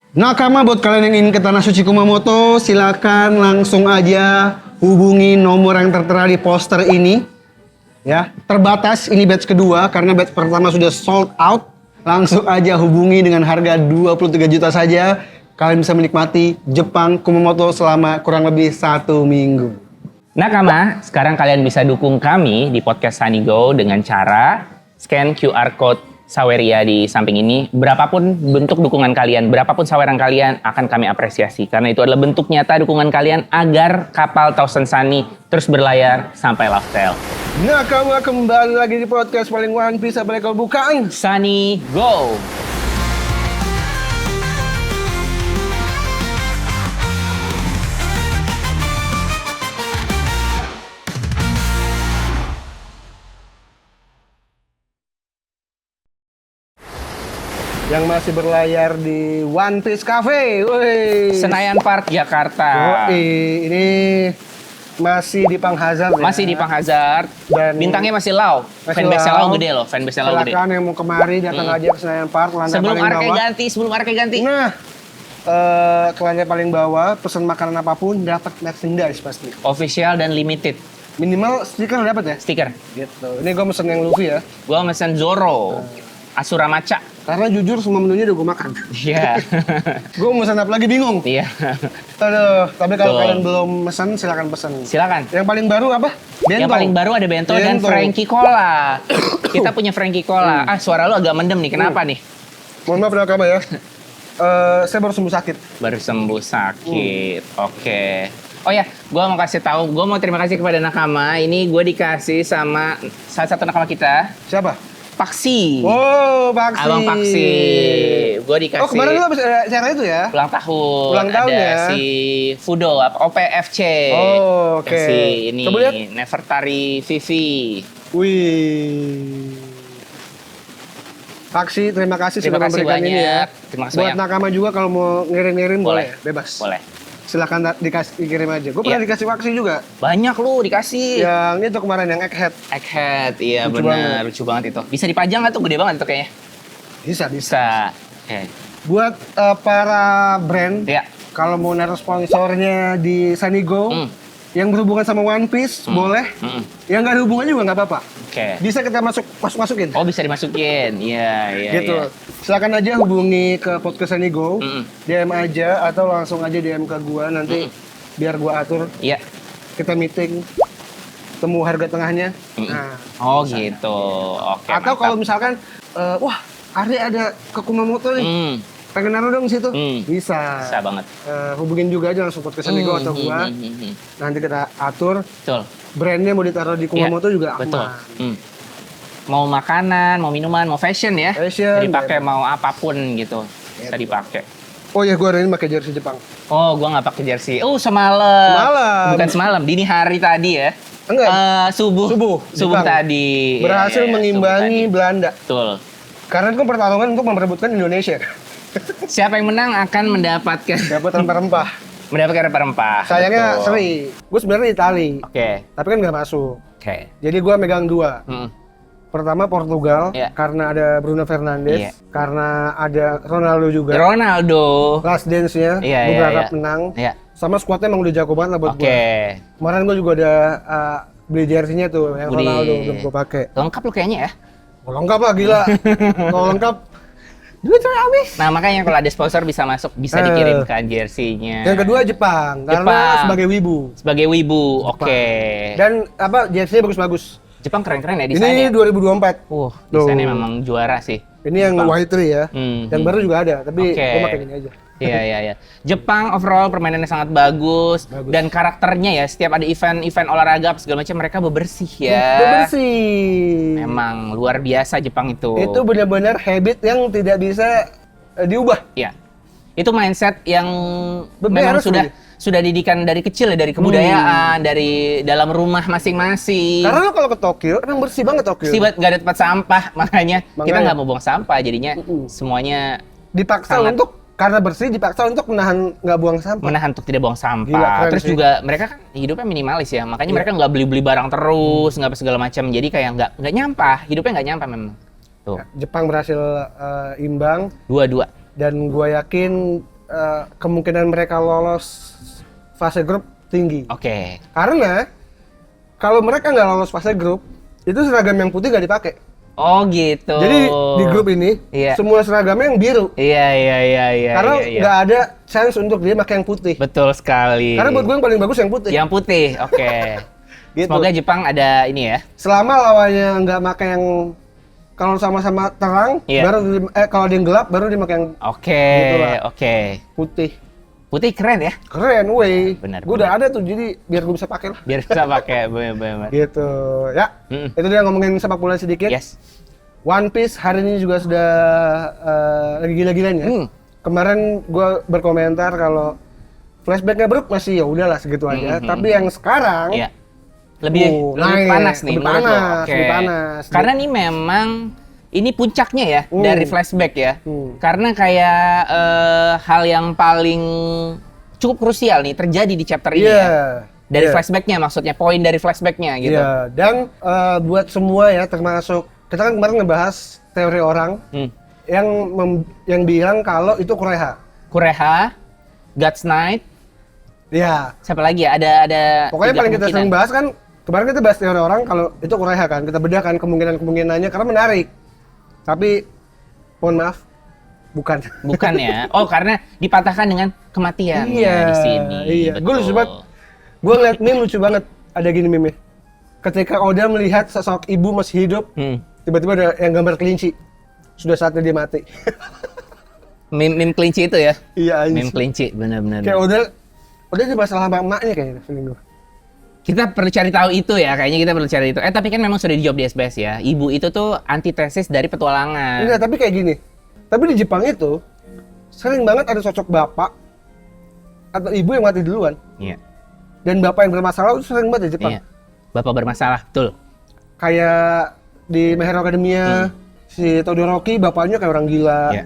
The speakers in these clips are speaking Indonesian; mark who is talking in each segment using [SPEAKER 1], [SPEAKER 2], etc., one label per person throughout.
[SPEAKER 1] Nakama, buat kalian yang ingin ke Tanah Suci Kumamoto, silakan langsung aja hubungi nomor yang tertera di poster ini. Ya, terbatas ini batch kedua karena batch pertama sudah sold out. Langsung aja hubungi dengan harga 23 juta saja. Kalian bisa menikmati Jepang Kumamoto selama kurang lebih 1 minggu.
[SPEAKER 2] Nakama, sekarang kalian bisa dukung kami di podcast Sanigo dengan cara scan QR Code Saweria di samping ini. Berapapun bentuk dukungan kalian, berapapun saweran kalian akan kami apresiasi. Karena itu adalah bentuk nyata dukungan kalian agar kapal Thousand Sunny terus berlayar sampai Laftel.
[SPEAKER 1] Nakama, kembali lagi di podcast paling One Piece, apa kalau bukan
[SPEAKER 2] Sunny Go!
[SPEAKER 1] yang masih berlayar di One Piece Cafe. Woi.
[SPEAKER 2] Senayan Park, Jakarta.
[SPEAKER 1] Ini masih di Pang Hazard ya?
[SPEAKER 2] Masih di Pang Hazard.
[SPEAKER 1] Dan
[SPEAKER 2] bintangnya masih Lau. Fanbase-nya Lau gede loh, fanbase-nya Lau gede.
[SPEAKER 1] Silakan yang mau kemari datang aja ke Senayan Park, lantai
[SPEAKER 2] Sebelum
[SPEAKER 1] paling
[SPEAKER 2] Arke
[SPEAKER 1] bawah.
[SPEAKER 2] ganti.
[SPEAKER 1] Nah, ke lantai paling bawah, pesan makanan apapun dapat merchandise pasti.
[SPEAKER 2] Official dan limited.
[SPEAKER 1] Minimal stiker dapat ya?
[SPEAKER 2] Stiker.
[SPEAKER 1] Gitu. Ini gue mesen yang Luffy ya.
[SPEAKER 2] Gua mesen Zoro. Asura Maca.
[SPEAKER 1] Karena jujur semua menunya udah gue makan.
[SPEAKER 2] Iya.
[SPEAKER 1] Gue mesen apa lagi bingung.
[SPEAKER 2] Iya.
[SPEAKER 1] Aduh, tapi kalau
[SPEAKER 2] Betul.
[SPEAKER 1] kalian belum mesen silakan pesen.
[SPEAKER 2] Silakan.
[SPEAKER 1] Yang paling baru apa? Bento.
[SPEAKER 2] Yang paling baru ada bento dan Frankie Cola. Kita punya Frankie Cola. Suara lu agak mendem nih. Kenapa nih?
[SPEAKER 1] Mohon maaf Nakama ya. Saya baru sembuh sakit.
[SPEAKER 2] Baru sembuh sakit. Oke. Oh ya, gue mau kasih tahu. Gue mau terima kasih kepada Nakama. Ini gue dikasih sama salah satu nakama kita,
[SPEAKER 1] Siapa?
[SPEAKER 2] Paksi.
[SPEAKER 1] Oh, Paksi.
[SPEAKER 2] Abang Paksi. Gue dikasih.
[SPEAKER 1] Oh, kemarin lu habis acara itu ya?
[SPEAKER 2] Ulang tahun.
[SPEAKER 1] Ulang tahun
[SPEAKER 2] ada
[SPEAKER 1] ya?
[SPEAKER 2] si Fudo, OPFC.
[SPEAKER 1] Oh, oke.
[SPEAKER 2] Si ini
[SPEAKER 1] Coba lihat.
[SPEAKER 2] Nefertari Vivi.
[SPEAKER 1] Wih. Paksi, terima kasih
[SPEAKER 2] Terima
[SPEAKER 1] sudah
[SPEAKER 2] kasih
[SPEAKER 1] memberikan ini ya.
[SPEAKER 2] banyak. Terima kasih
[SPEAKER 1] Buat
[SPEAKER 2] banyak.
[SPEAKER 1] Nakama juga kalau mau ngirim-ngirim boleh, bebas.
[SPEAKER 2] Boleh.
[SPEAKER 1] Silakan dikirim aja. Gue pernah
[SPEAKER 2] Iya.
[SPEAKER 1] dikasih Paksi juga.
[SPEAKER 2] Banyak lu dikasih.
[SPEAKER 1] Yang itu kemarin yang egghead.
[SPEAKER 2] Egghead, iya
[SPEAKER 1] Lucu
[SPEAKER 2] benar, lucu banget itu. Bisa dipajang nggak tuh? Gede banget itu kayaknya.
[SPEAKER 1] Bisa.
[SPEAKER 2] Bisa. Oke.
[SPEAKER 1] Buat para brand,
[SPEAKER 2] Ya.
[SPEAKER 1] kalau mau naruh sponsornya di Sanigo, yang berhubungan sama One Piece, boleh. Yang nggak ada hubungannya juga nggak apa-apa.
[SPEAKER 2] Oke.
[SPEAKER 1] Bisa kita masukin.
[SPEAKER 2] Oh bisa dimasukin, iya.
[SPEAKER 1] Gitu.
[SPEAKER 2] Iya.
[SPEAKER 1] Silakan aja hubungi ke podcast Sanigo,
[SPEAKER 2] Mm-mm.
[SPEAKER 1] DM aja atau langsung aja DM ke gua nanti biar gua atur.
[SPEAKER 2] Iya.
[SPEAKER 1] Kita meeting, temu harga tengahnya.
[SPEAKER 2] Mm-mm.
[SPEAKER 1] Nah,
[SPEAKER 2] Oh gitu, oke.
[SPEAKER 1] atau
[SPEAKER 2] mantap.
[SPEAKER 1] kalau misalkan, wah Ari ada ke Kumamoto nih, pengen naruh dong di situ, bisa.
[SPEAKER 2] Bisa banget.
[SPEAKER 1] Hubungin juga aja langsung podcast Sanigo atau gua. Nanti kita atur.
[SPEAKER 2] Betul.
[SPEAKER 1] Brandnya mau ditaruh di Kumamoto
[SPEAKER 2] Iya,
[SPEAKER 1] juga
[SPEAKER 2] betul.
[SPEAKER 1] aman.
[SPEAKER 2] Mau makanan, mau minuman, mau fashion ya.
[SPEAKER 1] Fashion,
[SPEAKER 2] Dipakai
[SPEAKER 1] bebas.
[SPEAKER 2] mau apapun gitu. Bisa dipakai.
[SPEAKER 1] Oh ya, gua hari ini pakai jersey Jepang.
[SPEAKER 2] Oh, gua nggak pakai jersey. Oh, semalam.
[SPEAKER 1] Semalam.
[SPEAKER 2] Bukan semalam, dini hari tadi ya.
[SPEAKER 1] Enggak.
[SPEAKER 2] Subuh.
[SPEAKER 1] Subuh,
[SPEAKER 2] Subuh
[SPEAKER 1] Jepang.
[SPEAKER 2] tadi.
[SPEAKER 1] Berhasil
[SPEAKER 2] Iya,
[SPEAKER 1] mengimbangi
[SPEAKER 2] subuh
[SPEAKER 1] Belanda.
[SPEAKER 2] tadi. Betul.
[SPEAKER 1] Karena itu kan pertarungan untuk memperebutkan Indonesia.
[SPEAKER 2] Siapa yang menang akan mendapatkan
[SPEAKER 1] Dapat rempah-rempah.
[SPEAKER 2] rempah-rempah.
[SPEAKER 1] Sayangnya
[SPEAKER 2] Betul.
[SPEAKER 1] seri. Gue sebenarnya Itali,
[SPEAKER 2] Oke.
[SPEAKER 1] tapi kan nggak masuk.
[SPEAKER 2] Oke.
[SPEAKER 1] Jadi gue megang dua.
[SPEAKER 2] Mm.
[SPEAKER 1] Pertama Portugal,
[SPEAKER 2] Iya.
[SPEAKER 1] karena ada Bruno Fernandes,
[SPEAKER 2] Iya.
[SPEAKER 1] karena ada Ronaldo juga.
[SPEAKER 2] Ronaldo.
[SPEAKER 1] Last dance-nya,
[SPEAKER 2] Iya,
[SPEAKER 1] gue
[SPEAKER 2] iya,
[SPEAKER 1] berharap
[SPEAKER 2] iya.
[SPEAKER 1] menang.
[SPEAKER 2] Iya.
[SPEAKER 1] Sama squadnya emang udah jago banget lah buat
[SPEAKER 2] Oke.
[SPEAKER 1] gue. Kemarin gue juga ada beli jersey-nya tuh, yang
[SPEAKER 2] Beli.
[SPEAKER 1] Ronaldo belum gue pakai.
[SPEAKER 2] Lengkap lu kayaknya ya.
[SPEAKER 1] Oh, lengkap lah, gila. Kalau lengkap, duit saya habis.
[SPEAKER 2] Nah, makanya kalau ada sponsor bisa masuk, bisa dikirimkan jersey-nya.
[SPEAKER 1] Yang kedua Jepang, karena
[SPEAKER 2] Jepang.
[SPEAKER 1] sebagai wibu.
[SPEAKER 2] Sebagai wibu, oke.
[SPEAKER 1] Dan apa jersey-nya bagus-bagus.
[SPEAKER 2] Jepang keren-keren ya
[SPEAKER 1] Ini
[SPEAKER 2] desainnya.
[SPEAKER 1] 2024.
[SPEAKER 2] Desainnya
[SPEAKER 1] Tuh.
[SPEAKER 2] memang juara sih.
[SPEAKER 1] Ini yang
[SPEAKER 2] Jepang.
[SPEAKER 1] Y3 ya. Yang baru juga ada, tapi
[SPEAKER 2] Oke.
[SPEAKER 1] gue pakai ini aja.
[SPEAKER 2] Iya. Jepang overall permainannya sangat bagus. Dan karakternya ya, setiap ada event olahraga apa segala macam mereka bebersih ya.
[SPEAKER 1] Bersih.
[SPEAKER 2] Memang luar biasa Jepang itu.
[SPEAKER 1] Itu benar-benar habit yang tidak bisa diubah.
[SPEAKER 2] Iya. Itu mindset yang
[SPEAKER 1] Beberes
[SPEAKER 2] memang
[SPEAKER 1] lagi.
[SPEAKER 2] sudah didikan dari kecil ya, dari kebudayaan, dari dalam rumah masing-masing.
[SPEAKER 1] Karena lo kalau ke Tokyo, emang bersih banget Tokyo.
[SPEAKER 2] Bersih banget, nggak ada tempat sampah, makanya kita
[SPEAKER 1] Makanya.
[SPEAKER 2] nggak mau buang sampah, jadinya semuanya
[SPEAKER 1] Dipaksa
[SPEAKER 2] sangat-
[SPEAKER 1] untuk, karena bersih dipaksa untuk menahan nggak buang sampah.
[SPEAKER 2] menahan untuk tidak buang sampah.
[SPEAKER 1] Gila, keren
[SPEAKER 2] Terus
[SPEAKER 1] sih.
[SPEAKER 2] juga mereka kan hidupnya minimalis ya, makanya mereka nggak beli-beli barang terus, nggak apa segala macam. Jadi kayak nggak nyampah, hidupnya nggak nyampah memang. Tuh,
[SPEAKER 1] Jepang berhasil imbang,
[SPEAKER 2] dua-dua.
[SPEAKER 1] dan gue yakin kemungkinan mereka lolos fase grup tinggi.
[SPEAKER 2] Oke.
[SPEAKER 1] Karena kalau mereka nggak lolos fase grup, itu seragam yang putih nggak dipakai.
[SPEAKER 2] Oh gitu.
[SPEAKER 1] Jadi di grup ini
[SPEAKER 2] Iya.
[SPEAKER 1] semua seragamnya yang biru.
[SPEAKER 2] Iya.
[SPEAKER 1] Karena nggak ada chance untuk dia pakai yang putih.
[SPEAKER 2] Betul sekali.
[SPEAKER 1] Karena buat gue yang paling bagus yang putih.
[SPEAKER 2] Yang putih, oke.
[SPEAKER 1] Gitu.
[SPEAKER 2] Semoga Jepang ada ini ya.
[SPEAKER 1] Selama lawannya nggak pakai yang kalau sama-sama terang,
[SPEAKER 2] Iya.
[SPEAKER 1] baru kalau dia yang gelap baru dia pakai yang
[SPEAKER 2] Oke,
[SPEAKER 1] Gitu lah.
[SPEAKER 2] oke.
[SPEAKER 1] putih.
[SPEAKER 2] Putih keren ya.
[SPEAKER 1] Keren, wey.
[SPEAKER 2] Benar,
[SPEAKER 1] Gue udah ada tuh, jadi biar gue bisa pakai lah.
[SPEAKER 2] Biar bisa pakai bener-bener.
[SPEAKER 1] Gitu, ya.
[SPEAKER 2] Mm-mm.
[SPEAKER 1] Itu dia ngomongin sepak bola sedikit.
[SPEAKER 2] Yes.
[SPEAKER 1] One Piece hari ini juga sudah lagi gila-gilanya. Kemarin gue berkomentar kalau flashbacknya Brook masih ya udahlah segitu aja. Tapi yang sekarang
[SPEAKER 2] Iya. Lebih
[SPEAKER 1] naik,
[SPEAKER 2] panas nih
[SPEAKER 1] lebih
[SPEAKER 2] menurut lo.
[SPEAKER 1] panas,
[SPEAKER 2] Oke.
[SPEAKER 1] lebih panas.
[SPEAKER 2] Karena ini memang ini puncaknya ya dari flashback ya. Karena kayak hal yang paling cukup krusial nih terjadi di chapter ini
[SPEAKER 1] Iya.
[SPEAKER 2] ya. Dari
[SPEAKER 1] Iya.
[SPEAKER 2] flashbacknya maksudnya, poin dari flashbacknya gitu.
[SPEAKER 1] Iya, dan buat semua ya, termasuk kita kan kemarin ngebahas teori orang yang bilang kalau itu Kureha.
[SPEAKER 2] Kureha, God's Knight,
[SPEAKER 1] Iya.
[SPEAKER 2] siapa lagi ya? Ada
[SPEAKER 1] Pokoknya
[SPEAKER 2] tiga
[SPEAKER 1] paling kita
[SPEAKER 2] kemungkinan.
[SPEAKER 1] sering bahas kan, kemarin kita bahas teori orang kalau itu Kureha kan, kita bedahkan kemungkinan-kemungkinannya karena menarik. Tapi, mohon maaf, bukan.
[SPEAKER 2] Bukan ya? Oh, karena dipatahkan dengan kematian
[SPEAKER 1] Iya,
[SPEAKER 2] di sini.
[SPEAKER 1] iya.
[SPEAKER 2] Betul.
[SPEAKER 1] Gue lucu banget. Gue ngeliat meme lucu banget. Ada gini meme. Ketika Oda melihat sosok ibu masih hidup, tiba-tiba ada yang gambar kelinci. Sudah saatnya dia mati.
[SPEAKER 2] Meme kelinci itu ya?
[SPEAKER 1] Iya, anjing.
[SPEAKER 2] Meme kelinci, benar-benar.
[SPEAKER 1] Kayak Oda ada masalah sama emaknya kayaknya, feeling gue.
[SPEAKER 2] Kita perlu cari tahu itu ya, kayaknya kita perlu cari itu. Tapi kan memang sudah dijawab di SBS ya. Ibu itu tuh antitesis dari petualangan.
[SPEAKER 1] Enggak, tapi kayak gini. Tapi di Jepang itu, sering banget ada sosok bapak atau ibu yang mati duluan.
[SPEAKER 2] Iya.
[SPEAKER 1] Dan bapak yang bermasalah itu sering banget di Jepang.
[SPEAKER 2] Iya. Bapak bermasalah, betul.
[SPEAKER 1] Kayak di My Hero Academia, si Todoroki bapaknya kayak orang gila.
[SPEAKER 2] Iya.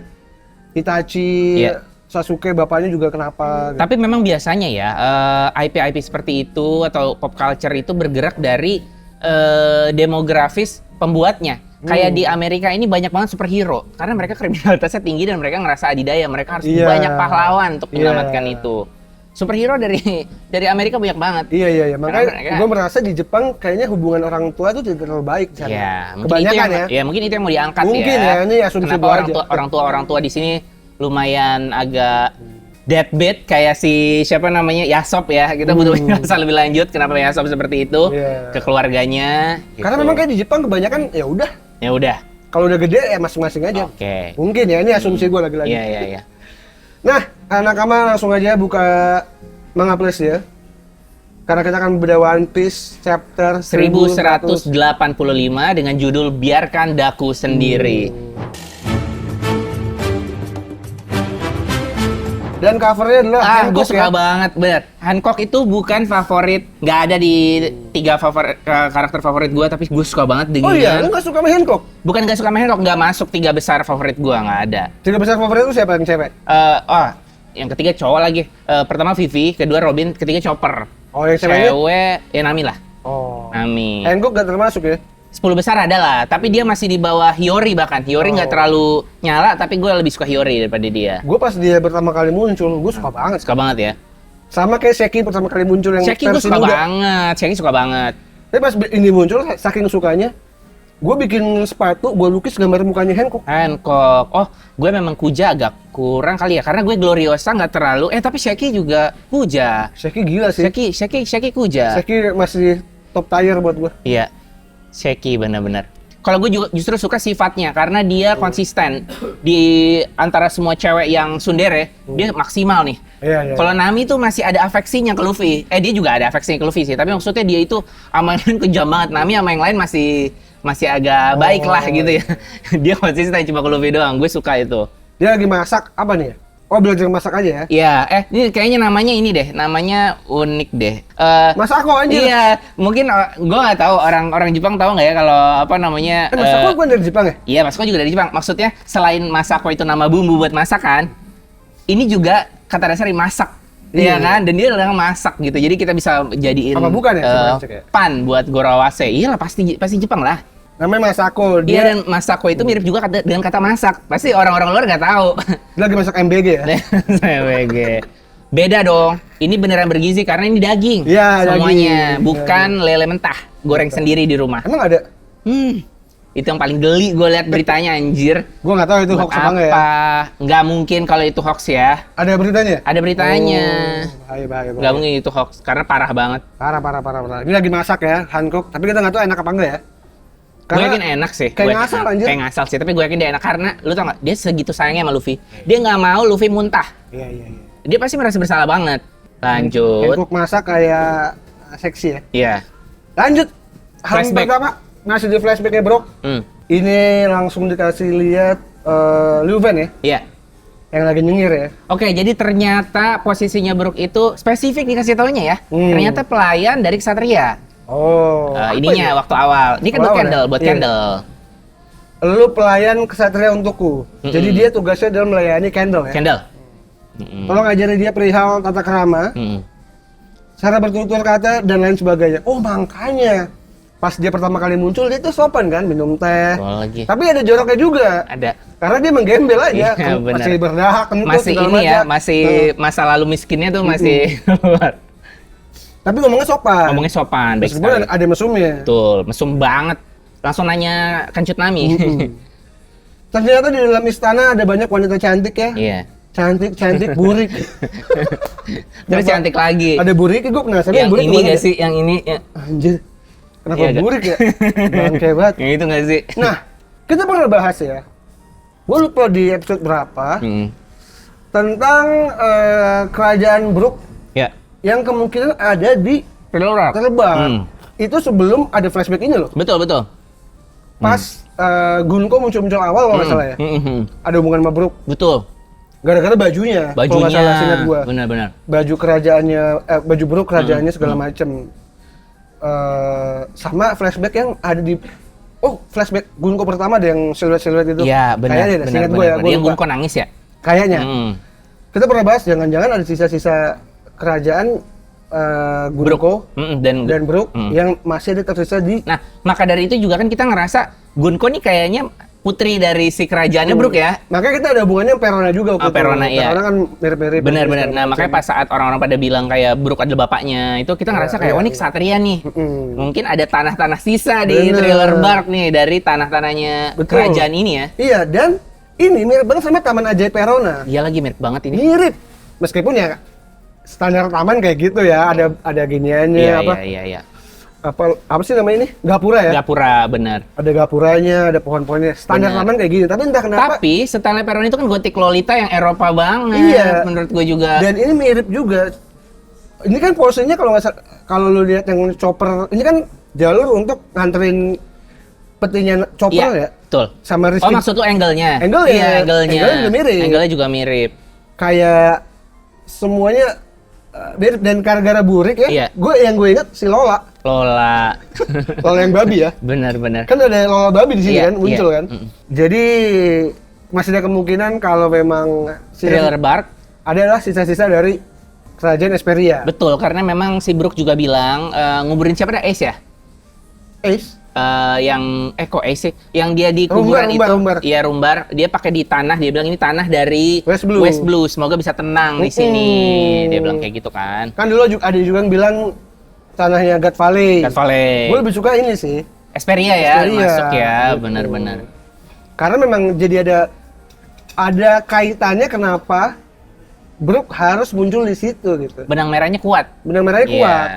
[SPEAKER 1] Itachi,
[SPEAKER 2] Iya.
[SPEAKER 1] Sasuke bapaknya juga kenapa. Gitu.
[SPEAKER 2] Tapi memang biasanya ya, IP-IP seperti itu atau pop culture itu bergerak dari demografis pembuatnya. Kayak di Amerika ini banyak banget superhero karena mereka kriminalitasnya tinggi dan mereka ngerasa adidaya, mereka harus
[SPEAKER 1] Iya.
[SPEAKER 2] banyak pahlawan untuk
[SPEAKER 1] Iya.
[SPEAKER 2] menyelamatkan itu. Superhero dari Amerika banyak banget.
[SPEAKER 1] Iya. Makanya
[SPEAKER 2] mereka-
[SPEAKER 1] gue merasa di Jepang kayaknya hubungan orang tua itu tidak terlalu baik di sana.
[SPEAKER 2] Ya, mungkin
[SPEAKER 1] Kebanyakan
[SPEAKER 2] itu yang,
[SPEAKER 1] ya.
[SPEAKER 2] mungkin itu yang mau diangkat
[SPEAKER 1] Mungkin ya, ini asumsi
[SPEAKER 2] Kenapa
[SPEAKER 1] gua aja.
[SPEAKER 2] orang tua di sini lumayan agak deadbeat kayak si siapa namanya Yasop ya. Kita butuh penjelasan lebih lanjut kenapa Yasop seperti itu
[SPEAKER 1] Iya.
[SPEAKER 2] ke keluarganya.
[SPEAKER 1] Karena
[SPEAKER 2] gitu.
[SPEAKER 1] memang kayak di Jepang kebanyakan ya udah.
[SPEAKER 2] Ya udah.
[SPEAKER 1] Kalau udah gede ya masing-masing aja.
[SPEAKER 2] Oke.
[SPEAKER 1] Mungkin ya, ini asumsi gue lagi-lagi.
[SPEAKER 2] Iya.
[SPEAKER 1] Nah, anak ama langsung aja buka Manga Plus ya. Karena kita akan bedah One Piece chapter
[SPEAKER 2] 1185 dengan judul Biarkan Daku Sendiri.
[SPEAKER 1] Dan covernya adalah
[SPEAKER 2] Gue
[SPEAKER 1] Hancock
[SPEAKER 2] suka
[SPEAKER 1] ya.
[SPEAKER 2] banget, bener. Hancock itu bukan favorit, nggak ada di 3 karakter favorit gue, tapi gue suka banget dengan.
[SPEAKER 1] Oh iya, lu gak suka sama Hancock?
[SPEAKER 2] Bukan gak suka sama Hancock, nggak masuk 3 besar favorit gue, nggak ada.
[SPEAKER 1] 3 besar favorit lu siapa yang cewek?
[SPEAKER 2] Yang ketiga cowok lagi. Pertama Vivi, kedua Robin, ketiga Chopper.
[SPEAKER 1] Oh, yang ceweknya?
[SPEAKER 2] Cewek, ya Nami lah.
[SPEAKER 1] Oh.
[SPEAKER 2] Nami.
[SPEAKER 1] Hancock gak termasuk ya?
[SPEAKER 2] 10 besar ada lah, tapi dia masih di bawah Hiyori bahkan. Hiyori nggak terlalu nyala, tapi gue lebih suka Hiyori daripada dia.
[SPEAKER 1] Gue pas dia pertama kali muncul, gue suka banget.
[SPEAKER 2] Suka banget ya.
[SPEAKER 1] Sama kayak Sheki pertama kali muncul yang
[SPEAKER 2] Sheki gue
[SPEAKER 1] versi
[SPEAKER 2] suka
[SPEAKER 1] muda.
[SPEAKER 2] banget, Sheki suka banget.
[SPEAKER 1] Tapi pas ini muncul, saking sukanya, gue bikin sepatu, gue lukis gambar mukanya Hancock.
[SPEAKER 2] Hancock. Oh, gue memang Kuja agak kurang kali ya, karena gue Gloriosa nggak terlalu. Tapi Sheki juga Kuja.
[SPEAKER 1] Sheki gila sih.
[SPEAKER 2] Sheki Kuja.
[SPEAKER 1] Sheki masih top tier buat gue.
[SPEAKER 2] Iya, Sheki benar-benar. Kalau gue juga justru suka sifatnya karena dia konsisten di antara semua cewek yang tsundere, dia maksimal nih.
[SPEAKER 1] Iya.
[SPEAKER 2] Kalau Nami tuh masih ada afeksinya ke Luffy. Dia juga ada afeksinya ke Luffy sih, tapi maksudnya dia itu sama yang lain kejam banget. Nami sama yang lain masih agak baik lah gitu ya. Dia konsisten cuma ke Luffy doang. Gue suka itu.
[SPEAKER 1] Dia lagi masak apa nih ya? Oh, belajar masak aja ya?
[SPEAKER 2] Iya, ini kayaknya namanya ini deh, namanya unik deh.
[SPEAKER 1] Masako anjir.
[SPEAKER 2] Iya, mungkin gue nggak tahu orang Jepang tahu nggak ya kalau apa namanya?
[SPEAKER 1] Masako bukan dari Jepang ya?
[SPEAKER 2] Iya, Masako juga dari Jepang. Maksudnya selain Masako itu nama bumbu buat masakan, ini juga kata dasar masak. Iya kan? Dan dia adalah masak gitu. Jadi kita bisa jadiin
[SPEAKER 1] Apa bukan ya? Coba cek ya.
[SPEAKER 2] pan buat Gorawase. Iyalah pasti Jepang lah.
[SPEAKER 1] Namanya Masako.
[SPEAKER 2] Iya, dan Masako itu mirip juga dengan kata masak. Pasti orang-orang luar nggak tahu.
[SPEAKER 1] Dia lagi masak MBG ya?
[SPEAKER 2] MBG. Beda dong. Ini beneran bergizi karena ini daging.
[SPEAKER 1] Iya,
[SPEAKER 2] semuanya,
[SPEAKER 1] daging.
[SPEAKER 2] bukan lele mentah, goreng sendiri di rumah.
[SPEAKER 1] Emang ada?
[SPEAKER 2] Itu yang paling geli gue liat beritanya, anjir.
[SPEAKER 1] Gue nggak tahu itu
[SPEAKER 2] Buat
[SPEAKER 1] hoax apa nggak ya?
[SPEAKER 2] Nggak mungkin kalau itu hoax ya.
[SPEAKER 1] Ada beritanya?
[SPEAKER 2] Ada beritanya.
[SPEAKER 1] Bahaya.
[SPEAKER 2] Nggak mungkin itu hoax karena parah banget.
[SPEAKER 1] Parah. Ini lagi masak ya, Hankook. Tapi kita nggak tahu enak apa enggak ya.
[SPEAKER 2] Gue yakin enak sih.
[SPEAKER 1] Kayak
[SPEAKER 2] Gua
[SPEAKER 1] ngasal,
[SPEAKER 2] yakin-
[SPEAKER 1] anjir.
[SPEAKER 2] Kayak ngasal sih, tapi gue yakin dia enak karena lu tau nggak? Dia segitu sayangnya sama Luffy. Dia nggak mau Luffy muntah.
[SPEAKER 1] Iya.
[SPEAKER 2] Dia pasti merasa bersalah banget. Lanjut.
[SPEAKER 1] Hankook masak kayak seksi ya.
[SPEAKER 2] Iya.
[SPEAKER 1] Lanjut. Hal
[SPEAKER 2] Flashback.
[SPEAKER 1] pertama ngasih di flashbacknya bro. Ini langsung dikasih lihat Leuven ya,
[SPEAKER 2] Iya.
[SPEAKER 1] yang lagi nyengir ya.
[SPEAKER 2] Oke, jadi ternyata posisinya Brook itu spesifik dikasih taunya ya. Ternyata pelayan dari Ksatria.
[SPEAKER 1] Oh. apa
[SPEAKER 2] Ininya
[SPEAKER 1] ini?
[SPEAKER 2] waktu awal. Ini kan buat
[SPEAKER 1] Awal ya?
[SPEAKER 2] candle, buat
[SPEAKER 1] Iya.
[SPEAKER 2] candle.
[SPEAKER 1] Lu pelayan kesatria untukku. Jadi dia tugasnya adalah melayani Candle ya.
[SPEAKER 2] Candle.
[SPEAKER 1] Tolong ajari dia perihal tata krama, cara bertutur kata dan lain sebagainya. Oh makanya pas dia pertama kali muncul dia tuh sopan kan, minum teh.
[SPEAKER 2] Oh, lagi.
[SPEAKER 1] Tapi ada joroknya juga.
[SPEAKER 2] Ada.
[SPEAKER 1] Karena dia menggembel aja,
[SPEAKER 2] Iya, benar.
[SPEAKER 1] masih berdahak, kentut,
[SPEAKER 2] Masih
[SPEAKER 1] segala
[SPEAKER 2] ini ya,
[SPEAKER 1] macam.
[SPEAKER 2] masih masa lalu miskinnya tuh masih keluar.
[SPEAKER 1] Tapi ngomongnya sopan.
[SPEAKER 2] Ngomongnya sopan, baik
[SPEAKER 1] Meskipun
[SPEAKER 2] sekali.
[SPEAKER 1] ada mesumnya.
[SPEAKER 2] Betul, mesum banget. Langsung nanya Kancut Nami.
[SPEAKER 1] Ternyata di dalam istana ada banyak wanita cantik ya.
[SPEAKER 2] Iya.
[SPEAKER 1] Cantik, burik.
[SPEAKER 2] Terus cantik lagi.
[SPEAKER 1] Ada burik, gue penasaran
[SPEAKER 2] Yang
[SPEAKER 1] burik
[SPEAKER 2] ini
[SPEAKER 1] kemana
[SPEAKER 2] nggak
[SPEAKER 1] ya?
[SPEAKER 2] sih? Yang ini ya.
[SPEAKER 1] Anjir, kenapa
[SPEAKER 2] Iya,
[SPEAKER 1] burik ya? Bangke banget.
[SPEAKER 2] Yang itu nggak sih?
[SPEAKER 1] Nah, kita pernah bahas ya. Gue lupa di episode berapa tentang kerajaan Brook
[SPEAKER 2] Ya.
[SPEAKER 1] yang kemungkinan ada di
[SPEAKER 2] Terbang.
[SPEAKER 1] Terbang. Itu sebelum ada flashback ini loh.
[SPEAKER 2] Betul, betul.
[SPEAKER 1] Pas Gunko muncul-muncul awal kalau nggak salah ya. Ada hubungan sama Brook.
[SPEAKER 2] Betul.
[SPEAKER 1] Gara-gara bajunya. Kalau nggak
[SPEAKER 2] Bajunya.
[SPEAKER 1] salah seingat gua.
[SPEAKER 2] Benar-benar.
[SPEAKER 1] Baju kerajaannya, baju Brook kerajaannya segala macem. Sama flashback yang ada di flashback Gunko pertama ada yang siluet-siluet itu.
[SPEAKER 2] Iya, benar.
[SPEAKER 1] Kayaknya deh,
[SPEAKER 2] Benar,
[SPEAKER 1] seingat
[SPEAKER 2] benar,
[SPEAKER 1] gue ya.
[SPEAKER 2] benar.
[SPEAKER 1] Gua
[SPEAKER 2] Yang
[SPEAKER 1] lupa.
[SPEAKER 2] Gunko nangis ya?
[SPEAKER 1] Kayaknya. Kita pernah bahas jangan-jangan ada sisa-sisa kerajaan Gunko dan Brook yang masih ada tersisa di.
[SPEAKER 2] Nah, maka dari itu juga kan kita ngerasa Gunko nih kayaknya putri dari si kerajaannya Brook ya.
[SPEAKER 1] Makanya kita ada hubungannya Perona juga waktu itu.
[SPEAKER 2] Perona, iya.
[SPEAKER 1] Perona kan mirip-mirip.
[SPEAKER 2] Benar-benar. Nah, makanya pas saat orang-orang pada bilang kayak Brook adalah bapaknya, itu kita ngerasa kayak, wah ini ksatria nih. Mungkin ada tanah-tanah sisa di
[SPEAKER 1] Bener.
[SPEAKER 2] Thriller Bark nih, dari tanah-tanahnya
[SPEAKER 1] Betul.
[SPEAKER 2] kerajaan ini ya.
[SPEAKER 1] Iya, dan ini mirip banget sama Taman Ajaib Perona.
[SPEAKER 2] Iya lagi mirip banget ini.
[SPEAKER 1] Mirip. Meskipun ya standar taman kayak gitu ya, ada giniannya
[SPEAKER 2] Iya.
[SPEAKER 1] apa sih namanya ini? Gapura ya?
[SPEAKER 2] Gapura, benar.
[SPEAKER 1] Ada gapuranya, ada pohon-pohonnya. Standar
[SPEAKER 2] Bener.
[SPEAKER 1] taman kayak gini, tapi entah kenapa.
[SPEAKER 2] Tapi setelahnya Perona itu kan gotik Lolita yang Eropa banget.
[SPEAKER 1] Iya.
[SPEAKER 2] Menurut gue juga.
[SPEAKER 1] Dan ini mirip juga. Ini kan posisinya kalau nggak kalau lu lihat yang chopper, ini kan jalur untuk nganterin petinya chopper
[SPEAKER 2] Iya,
[SPEAKER 1] ya.
[SPEAKER 2] betul.
[SPEAKER 1] Sama Rizky.
[SPEAKER 2] Oh, maksud lu angle-nya?
[SPEAKER 1] Angle-nya.
[SPEAKER 2] Iya, angle-nya.
[SPEAKER 1] Angle-nya juga mirip.
[SPEAKER 2] Angle-nya juga mirip.
[SPEAKER 1] Kayak semuanya mirip dan gara-gara burik ya.
[SPEAKER 2] Iya.
[SPEAKER 1] Gue ingat si Lola.
[SPEAKER 2] Lola.
[SPEAKER 1] Lola yang babi ya.
[SPEAKER 2] Benar-benar.
[SPEAKER 1] Kan ada Lola babi di sini
[SPEAKER 2] Iya,
[SPEAKER 1] kan muncul
[SPEAKER 2] iya.
[SPEAKER 1] kan. Jadi masih ada kemungkinan kalau memang
[SPEAKER 2] Thriller Bark.
[SPEAKER 1] adalah sisa-sisa dari kerajaan Esperia.
[SPEAKER 2] Betul, karena memang si Brook juga bilang nguburin siapa dah Ace ya?
[SPEAKER 1] Ace.
[SPEAKER 2] Kok Ace sih? Yang dia di kuburan
[SPEAKER 1] Rumbar.
[SPEAKER 2] Iya, Rumbar. Dia pakai di tanah, dia bilang ini tanah dari
[SPEAKER 1] West Blue.
[SPEAKER 2] Semoga bisa tenang di sini. Dia bilang kayak gitu kan.
[SPEAKER 1] Kan dulu ada juga yang bilang tanahnya God Valley.
[SPEAKER 2] God Valley.
[SPEAKER 1] Gue lebih suka ini sih.
[SPEAKER 2] Esperia ya,
[SPEAKER 1] Esperia.
[SPEAKER 2] masuk ya,
[SPEAKER 1] Gitu.
[SPEAKER 2] benar-benar.
[SPEAKER 1] Karena memang jadi ada kaitannya kenapa Brook harus muncul di situ gitu.
[SPEAKER 2] Benang merahnya kuat.
[SPEAKER 1] Benang merahnya
[SPEAKER 2] Iya.
[SPEAKER 1] kuat.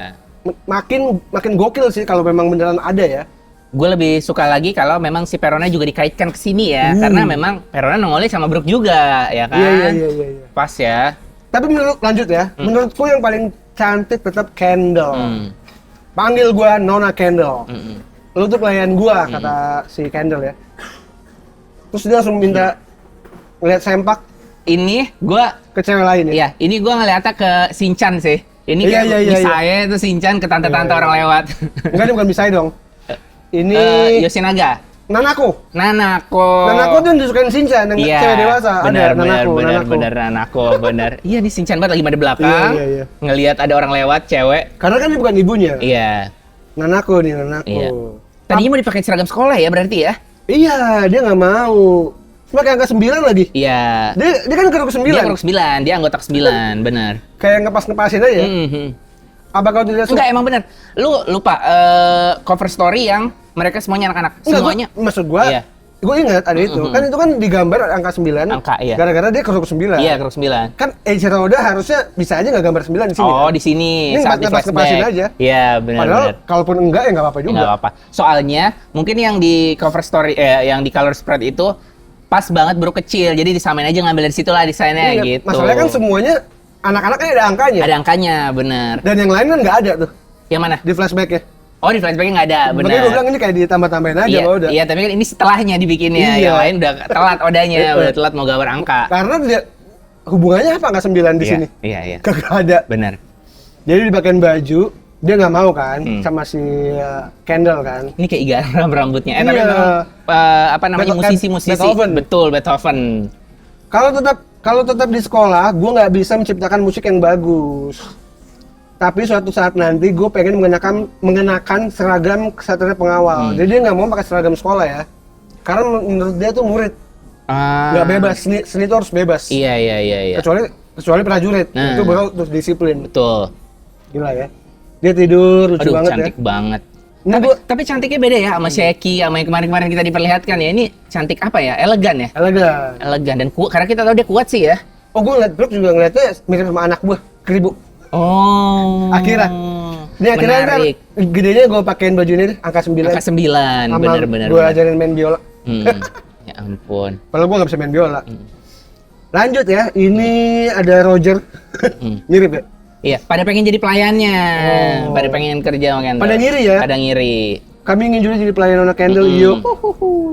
[SPEAKER 1] Makin gokil sih kalau memang beneran ada ya.
[SPEAKER 2] Gue lebih suka lagi kalau memang si Perona juga dikaitkan ke sini ya, karena memang Perona nongolnya sama Brook juga, ya kan?
[SPEAKER 1] Iya.
[SPEAKER 2] Pas ya.
[SPEAKER 1] Tapi lanjut ya. Menurutku yang paling cantik tetap Candle. Panggil gua Nona Candle. Lu tuh pelayan gua kata si Candle ya. Terus dia langsung minta ngeliat sempak
[SPEAKER 2] Ini gue
[SPEAKER 1] ke cewek lain ya.
[SPEAKER 2] Iya, ini gua ngeliatnya ke Shinchan sih. Ini
[SPEAKER 1] Iya,
[SPEAKER 2] kayak
[SPEAKER 1] iya.
[SPEAKER 2] saya itu Shinchan ke tante-tante orang lewat.
[SPEAKER 1] Enggak, ini bukan Misai dong. Ini
[SPEAKER 2] Yoshinaga.
[SPEAKER 1] Nanako.
[SPEAKER 2] Nanako.
[SPEAKER 1] Nanako tuh yang disukain Shinchan, yang
[SPEAKER 2] Iya,
[SPEAKER 1] cewek dewasa.
[SPEAKER 2] benar,
[SPEAKER 1] Ada
[SPEAKER 2] benar,
[SPEAKER 1] Nanako.
[SPEAKER 2] benar, Nanako, benar. Iya, nih Shinchan banget lagi pada belakang.
[SPEAKER 1] Iya.
[SPEAKER 2] Ngelihat ada orang lewat, cewek.
[SPEAKER 1] Karena kan ini bukan ibunya.
[SPEAKER 2] Iya.
[SPEAKER 1] Nanako nih, Nanako.
[SPEAKER 2] Iya. Tadinya mau dipakai seragam sekolah ya berarti ya?
[SPEAKER 1] Iya, dia nggak mau. Cuma kayak angka 9 lagi.
[SPEAKER 2] Iya.
[SPEAKER 1] Dia kan keruk 9.
[SPEAKER 2] Dia keruk 9, dia anggota 9, benar.
[SPEAKER 1] Kayak ngepas-ngepasin aja. Apa kau tidak suka?
[SPEAKER 2] Enggak, emang benar. Lu lupa cover story yang mereka semuanya anak-anak.
[SPEAKER 1] Enggak,
[SPEAKER 2] Semuanya.
[SPEAKER 1] maksud gua,
[SPEAKER 2] Iya.
[SPEAKER 1] gue ingat ada itu. Kan itu kan digambar angka 9.
[SPEAKER 2] Angka, iya.
[SPEAKER 1] Gara-gara dia keruk 9.
[SPEAKER 2] Iya, keruk 9.
[SPEAKER 1] Kan Eiichi Roda harusnya bisa aja nggak gambar 9 di sini.
[SPEAKER 2] Oh,
[SPEAKER 1] kan?
[SPEAKER 2] di sini
[SPEAKER 1] Ini
[SPEAKER 2] saat di
[SPEAKER 1] ngepas-ngepasin
[SPEAKER 2] flashback.
[SPEAKER 1] aja.
[SPEAKER 2] Iya, benar.
[SPEAKER 1] Padahal
[SPEAKER 2] benar.
[SPEAKER 1] kalaupun enggak ya nggak apa-apa juga.
[SPEAKER 2] Nggak apa-apa. Soalnya mungkin yang di cover story yang di color spread itu pas banget bro kecil. Jadi disamain aja ngambil dari situ lah desainnya
[SPEAKER 1] Iya,
[SPEAKER 2] gitu.
[SPEAKER 1] masalahnya kan semuanya anak-anak kan ada angkanya.
[SPEAKER 2] ada angkanya, bener.
[SPEAKER 1] Dan yang lain kan nggak ada tuh
[SPEAKER 2] Yang mana?
[SPEAKER 1] di flashback-nya.
[SPEAKER 2] Oh, di flashbacknya nggak ada, bener.
[SPEAKER 1] Makanya gue bilang ini kayak ditambah-tambahin aja
[SPEAKER 2] Iya,
[SPEAKER 1] kalau udah.
[SPEAKER 2] iya, tapi kan ini setelahnya dibikinnya.
[SPEAKER 1] Iya.
[SPEAKER 2] Yang lain udah telat odanya, udah telat mau gambar angka.
[SPEAKER 1] Karena dia hubungannya apa angka 9 di
[SPEAKER 2] Iya,
[SPEAKER 1] sini?
[SPEAKER 2] Iya, iya.
[SPEAKER 1] Kagak ada.
[SPEAKER 2] Bener.
[SPEAKER 1] Jadi dipakein baju, dia nggak mau kan sama si Kendall kan.
[SPEAKER 2] Ini kayak igaram rambutnya. Tapi
[SPEAKER 1] Iya.
[SPEAKER 2] memang apa namanya musisi-musisi.
[SPEAKER 1] Beethoven.
[SPEAKER 2] Betul, Beethoven.
[SPEAKER 1] Kalau tetap di sekolah, gue nggak bisa menciptakan musik yang bagus. Tapi suatu saat nanti gue pengen mengenakan seragam kesatria pengawal. Jadi dia nggak mau pakai seragam sekolah ya. Karena menurut dia tuh murid nggak bebas, seni itu harus bebas.
[SPEAKER 2] Iya, iya, iya, iya.
[SPEAKER 1] Kecuali prajurit,
[SPEAKER 2] Nah.
[SPEAKER 1] itu baru terus disiplin.
[SPEAKER 2] Betul.
[SPEAKER 1] Gila ya. Dia tidur lucu
[SPEAKER 2] Aduh,
[SPEAKER 1] banget
[SPEAKER 2] cantik
[SPEAKER 1] ya.
[SPEAKER 2] banget.
[SPEAKER 1] Ini
[SPEAKER 2] Tapi cantiknya beda ya sama Sheki, sama yang kemarin-kemarin kita diperlihatkan ya. Ini cantik apa ya? Elegan ya?
[SPEAKER 1] elegan.
[SPEAKER 2] Elegan dan kuat. Karena kita tahu dia kuat sih ya.
[SPEAKER 1] Oh, gue ngeliat blog juga ngeliatnya mirip sama anak gue, Keribu.
[SPEAKER 2] Oh.
[SPEAKER 1] Akira. Ini akhirnya kan
[SPEAKER 2] Menarik.
[SPEAKER 1] gedenya gue pakein baju ini deh, angka 9.
[SPEAKER 2] Angka 9,
[SPEAKER 1] Sama
[SPEAKER 2] bener-bener.
[SPEAKER 1] gue ajarin main biola.
[SPEAKER 2] Ya ampun.
[SPEAKER 1] Padahal gue gak bisa main biola. Lanjut ya, ini ada Roger. Mirip ya?
[SPEAKER 2] Iya, pada pengen jadi pelayannya.
[SPEAKER 1] Oh.
[SPEAKER 2] Pada pengen kerja sama Kendall.
[SPEAKER 1] Pada ngiri ya?
[SPEAKER 2] Pada ngiri.
[SPEAKER 1] Kami ingin juga jadi pelayan anak Kendall, yo.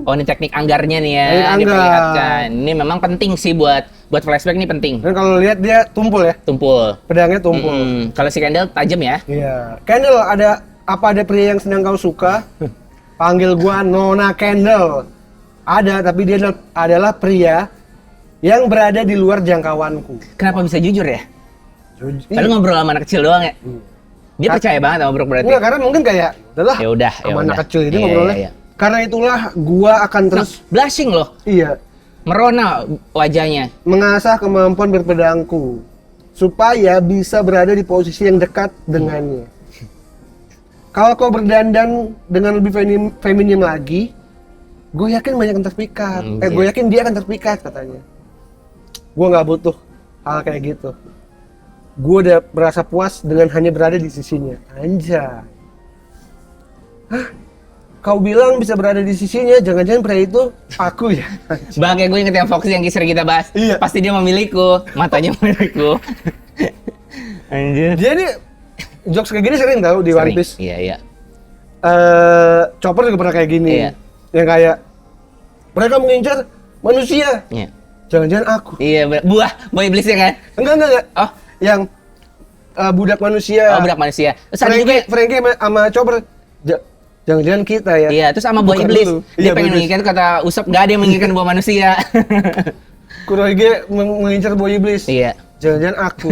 [SPEAKER 2] Oh, ini teknik anggarnya nih ya,
[SPEAKER 1] Teknik anggar.
[SPEAKER 2] diperlihatkan. Ini memang penting sih buat flashback ini penting.
[SPEAKER 1] Dan kalau lihat dia tumpul ya,
[SPEAKER 2] Tumpul.
[SPEAKER 1] pedangnya tumpul.
[SPEAKER 2] Kalau si Kendall tajam ya.
[SPEAKER 1] Iya. Kendall, ada pria yang sedang kau suka? Panggil gua Nona Kendall. Ada, tapi dia adalah pria yang berada di luar jangkauanku.
[SPEAKER 2] Kenapa bisa jujur ya? Padahal ngobrol sama anak kecil doang ya. Dia percaya banget sama Bro berarti.
[SPEAKER 1] Enggak, karena mungkin kayak, udahlah,
[SPEAKER 2] Ya udah,
[SPEAKER 1] sama anak kecil ini
[SPEAKER 2] Iya,
[SPEAKER 1] ngobrolnya.
[SPEAKER 2] iya, iya.
[SPEAKER 1] Karena itulah gua akan terus,
[SPEAKER 2] Blushing loh.
[SPEAKER 1] iya,
[SPEAKER 2] Merona wajahnya.
[SPEAKER 1] mengasah kemampuan berpedangku supaya bisa berada di posisi yang dekat dengannya. Kalau kau berdandan dengan lebih feminim lagi, gue yakin banyak yang terpikat. Gue yakin dia akan terpikat katanya. Gue nggak butuh hal kayak gitu. Gue udah merasa puas dengan hanya berada di sisinya. Anjay. Hah? Kau bilang bisa berada di sisinya, jangan-jangan pria itu aku ya?
[SPEAKER 2] Bang, kayak gue inget yang Foxy yang sering kita bahas.
[SPEAKER 1] Iya.
[SPEAKER 2] Pasti dia memiliku, matanya memiliku. Anjir.
[SPEAKER 1] Dia ini jokes kayak gini sering tahu di One Piece.
[SPEAKER 2] Iya, iya.
[SPEAKER 1] Chopper juga pernah kayak gini.
[SPEAKER 2] Iya.
[SPEAKER 1] Yang kayak mereka mengincar manusia.
[SPEAKER 2] Iya.
[SPEAKER 1] Jangan-jangan aku.
[SPEAKER 2] Iya, buah iblisnya kan?
[SPEAKER 1] Enggak.
[SPEAKER 2] Oh,
[SPEAKER 1] Yang budak manusia.
[SPEAKER 2] budak manusia. Terus ada juga
[SPEAKER 1] Frankie sama Chopper. Jangan-jangan kita ya.
[SPEAKER 2] iya, terus sama buah
[SPEAKER 1] Bukan
[SPEAKER 2] iblis.
[SPEAKER 1] dulu.
[SPEAKER 2] Dia
[SPEAKER 1] Iya,
[SPEAKER 2] pengen
[SPEAKER 1] buah iblis.
[SPEAKER 2] menginginkan kata Usop, gak ada yang menginginkan buah manusia.
[SPEAKER 1] Kurohige mengincar buah iblis.
[SPEAKER 2] Iya.
[SPEAKER 1] Jangan-jangan aku.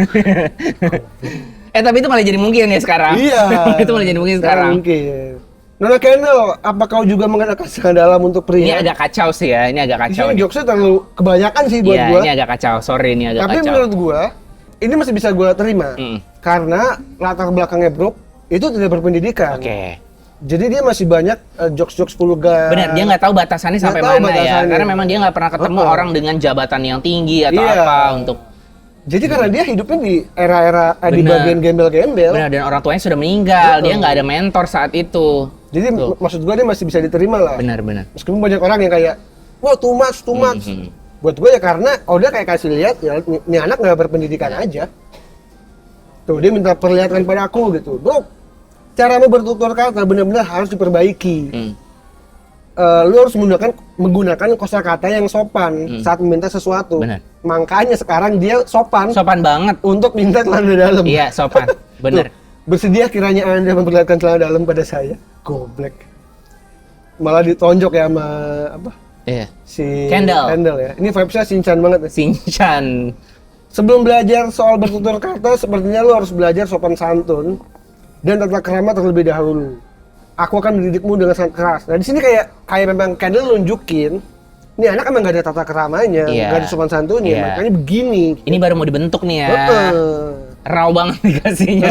[SPEAKER 2] Tapi itu malah jadi mungkin ya sekarang.
[SPEAKER 1] Iya.
[SPEAKER 2] Itu malah jadi mungkin sekarang.
[SPEAKER 1] Mungkin. Nona Kendall, apa kau juga mengenakan celana dalam untuk pria?
[SPEAKER 2] Ini agak kacau sih ya, ini agak
[SPEAKER 1] Di
[SPEAKER 2] kacau.
[SPEAKER 1] sini jokesnya terlalu kebanyakan sih buat
[SPEAKER 2] Iya,
[SPEAKER 1] gua.
[SPEAKER 2] ini agak kacau. Sorry, ini agak
[SPEAKER 1] Tapi
[SPEAKER 2] kacau.
[SPEAKER 1] menurut gua, ini masih bisa gua terima. Karena latar belakangnya Bro itu tidak berpendidikan.
[SPEAKER 2] Oke.
[SPEAKER 1] Jadi dia masih banyak jokes-jokes vulgar.
[SPEAKER 2] Benar, dia nggak tahu batasannya
[SPEAKER 1] Nggak
[SPEAKER 2] sampai
[SPEAKER 1] tahu
[SPEAKER 2] mana ya.
[SPEAKER 1] batasannya.
[SPEAKER 2] Karena memang dia nggak pernah ketemu
[SPEAKER 1] Betul.
[SPEAKER 2] orang dengan jabatan yang tinggi atau
[SPEAKER 1] Iya.
[SPEAKER 2] apa untuk.
[SPEAKER 1] Jadi karena dia hidupnya di era-era di
[SPEAKER 2] Benar.
[SPEAKER 1] bagian gembel-gembel.
[SPEAKER 2] Benar, dan orang tuanya sudah meninggal.
[SPEAKER 1] Betul.
[SPEAKER 2] Dia nggak ada mentor saat itu.
[SPEAKER 1] Jadi maksud gua dia masih bisa diterima lah.
[SPEAKER 2] Benar.
[SPEAKER 1] Meskipun banyak orang yang kayak, wah too much. Buat gue ya karena dia kayak kasih lihat ya ini anak nggak berpendidikan aja. Tuh dia minta perlihatkan pada aku gitu, Bro. Caramu bertutur kata benar-benar harus diperbaiki. Lu harus menggunakan kosakata yang sopan saat meminta sesuatu.
[SPEAKER 2] Benar.
[SPEAKER 1] Makanya sekarang dia sopan
[SPEAKER 2] Sopan banget.
[SPEAKER 1] untuk minta celana dalam.
[SPEAKER 2] Iya, sopan. Benar.
[SPEAKER 1] Tuh, bersedia kiranya Anda memperlihatkan celana dalam pada saya. Goblek. Malah ditonjok ya sama apa?
[SPEAKER 2] Iya.
[SPEAKER 1] Si
[SPEAKER 2] Kendall.
[SPEAKER 1] ya. Ini vibes-nya Shinchan banget ya.
[SPEAKER 2] Shinchan.
[SPEAKER 1] Sebelum belajar soal bertutur kata, sepertinya lo harus belajar sopan santun dan tata krama terlebih dahulu. aku akan mendidikmu dengan sangat keras. Nah di sini kayak memang Candle nunjukin, ini anak emang gak ada tata keramanya, gak ada sopan santunnya, makanya begini.
[SPEAKER 2] Ini baru mau dibentuk nih ya. Raw banget dikasihnya.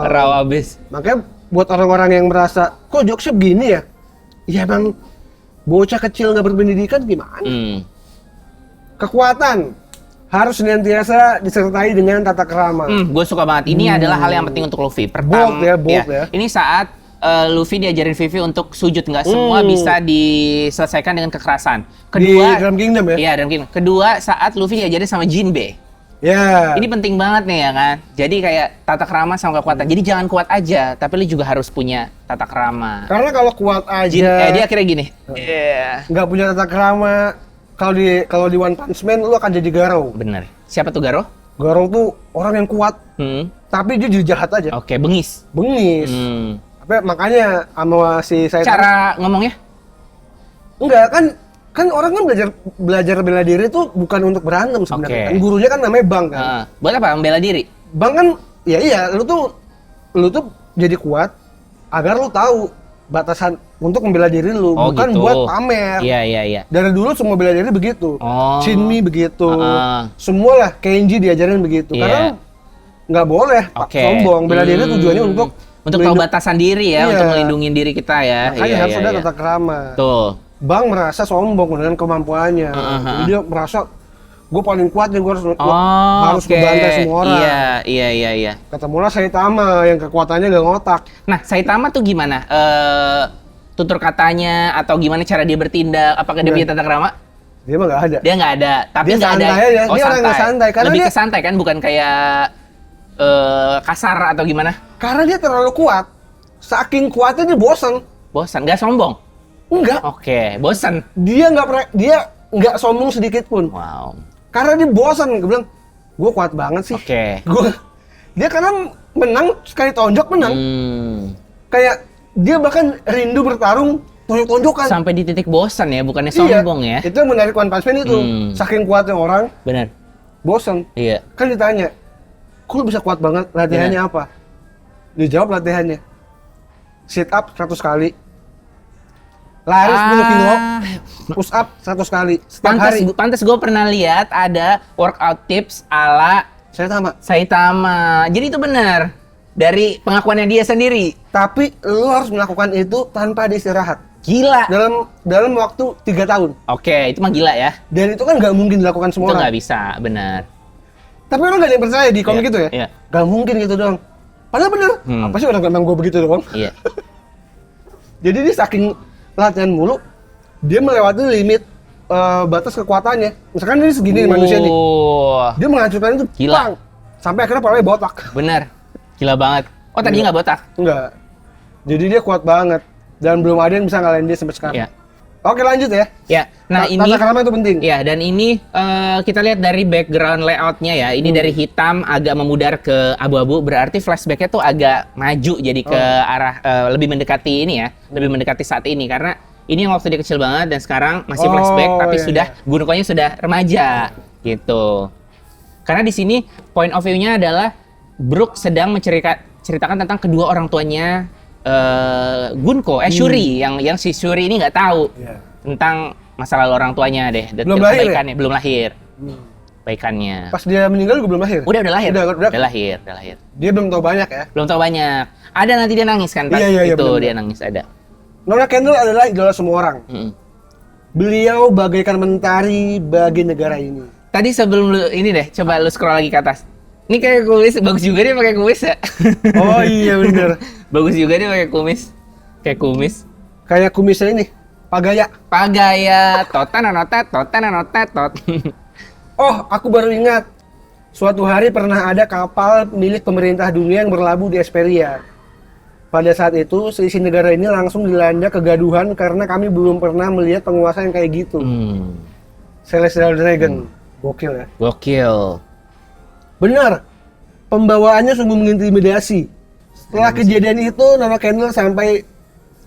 [SPEAKER 2] Raw abis.
[SPEAKER 1] Makanya buat orang-orang yang merasa, kok jokesnya begini ya? Ya emang bocah kecil gak berpendidikan gimana? Kekuatan harus senantiasa disertai dengan tata kerama.
[SPEAKER 2] Gue suka banget. Ini adalah hal yang penting untuk Luffy. Pertama,
[SPEAKER 1] bold ya.
[SPEAKER 2] Ini saat Luffy diajarin Vivi untuk sujud, nggak semua bisa diselesaikan dengan kekerasan. Kedua,
[SPEAKER 1] di Drum Kingdom ya?
[SPEAKER 2] Iya, Drum Kingdom. Kedua, saat Luffy diajarin sama Jinbe.
[SPEAKER 1] Ya.
[SPEAKER 2] Ini penting banget nih ya kan. Jadi kayak tata krama sama kekuatan. Jadi jangan kuat aja, tapi lu juga harus punya tata krama.
[SPEAKER 1] Karena kalau kuat aja,
[SPEAKER 2] dia akhirnya gini.
[SPEAKER 1] Nggak punya tata krama, kalau di One Punch Man lu akan jadi Garou.
[SPEAKER 2] Bener. Siapa tuh Garou?
[SPEAKER 1] Garou tuh orang yang kuat, tapi dia jadi jahat aja.
[SPEAKER 2] Oke, bengis.
[SPEAKER 1] Tapi makanya sama si saya
[SPEAKER 2] cara ngomongnya?
[SPEAKER 1] Enggak kan orang kan belajar bela diri tuh bukan untuk berantem sebenarnya. Kan gurunya kan namanya Bang kan.
[SPEAKER 2] Buat apa? Membela diri.
[SPEAKER 1] Bang kan iya lu tuh jadi kuat agar lu tahu batasan untuk membela diri lu, bukan
[SPEAKER 2] gitu.
[SPEAKER 1] buat pamer.
[SPEAKER 2] Iya.
[SPEAKER 1] Dari dulu semua bela diri begitu. Shinmi begitu. Semua lah Kenji diajarin begitu. Karena nggak boleh sombong. Bela diri tujuannya untuk
[SPEAKER 2] tahu batasan diri ya, untuk melindungi diri kita ya.
[SPEAKER 1] Makanya harus ada tata krama.
[SPEAKER 2] Tuh.
[SPEAKER 1] Bang merasa sombong dengan kemampuannya. Jadi dia merasa gue paling kuat nih, gue harus membantai semua orang.
[SPEAKER 2] Iya.
[SPEAKER 1] Ketemulah Saitama yang kekuatannya gak ngotak.
[SPEAKER 2] Nah, Saitama tuh gimana? Tutur katanya atau gimana cara dia bertindak? Apakah dia punya tata krama?
[SPEAKER 1] Dia mah gak ada.
[SPEAKER 2] Dia nggak ada, tapi
[SPEAKER 1] dia
[SPEAKER 2] nggak ada.
[SPEAKER 1] Aja. Dia orang yang santai. Karena
[SPEAKER 2] lebih ke santai kan, bukan kayak kasar atau gimana?
[SPEAKER 1] Karena dia terlalu kuat. Saking kuatnya dia bosan.
[SPEAKER 2] Bosan, nggak sombong?
[SPEAKER 1] Enggak.
[SPEAKER 2] Oke, bosan.
[SPEAKER 1] Dia nggak sombong sedikit pun.
[SPEAKER 2] Wow.
[SPEAKER 1] Karena dia bosan. Gue bilang, gue kuat banget sih. Dia karena menang sekali tonjok menang. Kayak dia bahkan rindu bertarung tonjok-tonjokan.
[SPEAKER 2] Sampai di titik bosan ya, bukannya sombong ya.
[SPEAKER 1] Itu yang menarik One Punch Man itu. Saking kuatnya orang.
[SPEAKER 2] Benar.
[SPEAKER 1] Bosan.
[SPEAKER 2] Iya.
[SPEAKER 1] Kan ditanya, kok lu bisa kuat banget? Latihannya apa? Dia jawab latihannya. Sit up 100 kali. Lari 10 kilo, push up 100 kali setiap hari.
[SPEAKER 2] Pantes gue pernah lihat ada workout tips ala Saitama. Jadi itu benar dari pengakuannya dia sendiri.
[SPEAKER 1] Tapi lu harus melakukan itu tanpa istirahat.
[SPEAKER 2] Gila.
[SPEAKER 1] Dalam waktu 3 tahun.
[SPEAKER 2] Oke, itu mah gila ya.
[SPEAKER 1] Dan itu kan nggak mungkin dilakukan semua
[SPEAKER 2] Itu
[SPEAKER 1] orang.
[SPEAKER 2] nggak bisa, benar.
[SPEAKER 1] Tapi orang nggak ada yang percaya di komik itu ya.
[SPEAKER 2] Iya.
[SPEAKER 1] Nggak mungkin gitu dong. Padahal bener. Apa sih orang memang gue begitu doang?
[SPEAKER 2] Iya.
[SPEAKER 1] Jadi dia saking latihan mulu, dia melewati limit batas kekuatannya. Misalkan ini segini manusia nih, dia menghancurkan itu,
[SPEAKER 2] gila.
[SPEAKER 1] Sampai akhirnya palanya botak.
[SPEAKER 2] Bener, gila banget. Oh tadi nggak botak?
[SPEAKER 1] Enggak. Jadi dia kuat banget dan belum ada yang bisa ngalahin dia sampai sekarang.
[SPEAKER 2] Iya.
[SPEAKER 1] Oke lanjut ya.
[SPEAKER 2] Ya, nah ini
[SPEAKER 1] tata krama itu penting.
[SPEAKER 2] Ya, dan ini kita lihat dari background layoutnya ya. Ini dari hitam agak memudar ke abu-abu, berarti flashbacknya tuh agak maju jadi ke arah lebih mendekati ini ya, lebih mendekati saat ini karena ini waktu dia kecil banget dan sekarang masih flashback tapi sudah Gunkonya sudah remaja gitu. Karena di sini point of view-nya adalah Brook sedang menceritakan tentang kedua orang tuanya Gunko, Shuri yang si Shuri ini nggak tahu tentang masa lalu orang tuanya deh.
[SPEAKER 1] Belum lahir ya?
[SPEAKER 2] Belum lahir. Baikannya.
[SPEAKER 1] Pas dia meninggal juga belum lahir?
[SPEAKER 2] Udah lahir. Udah lahir.
[SPEAKER 1] Dia belum tahu banyak ya?
[SPEAKER 2] Belum tahu banyak. Ada nanti dia nangis kan pas itu dia nangis ada.
[SPEAKER 1] Nona Candle adalah idola semua orang. Beliau bagaikan mentari bagi negara ini.
[SPEAKER 2] Tadi sebelum lu ini deh, coba lu scroll lagi ke atas. Ini kayak kumis, bagus juga dia pakai kumis ya.
[SPEAKER 1] Oh iya bener.
[SPEAKER 2] Bagus juga dia pakai kumis. Kayak kumis.
[SPEAKER 1] Kayak kumisnya ini, Pagaya. Tot. Oh, aku baru ingat. Suatu hari pernah ada kapal milik pemerintah dunia yang berlabuh di Esperia. Pada saat itu, seisi negara ini langsung dilanda kegaduhan karena kami belum pernah melihat penguasa yang kayak gitu. Celestial Dragon. Gokil ya?
[SPEAKER 2] Gokil.
[SPEAKER 1] Benar. Pembawaannya sungguh mengintimidasi. Setelah kejadian itu, Nona Candle sampai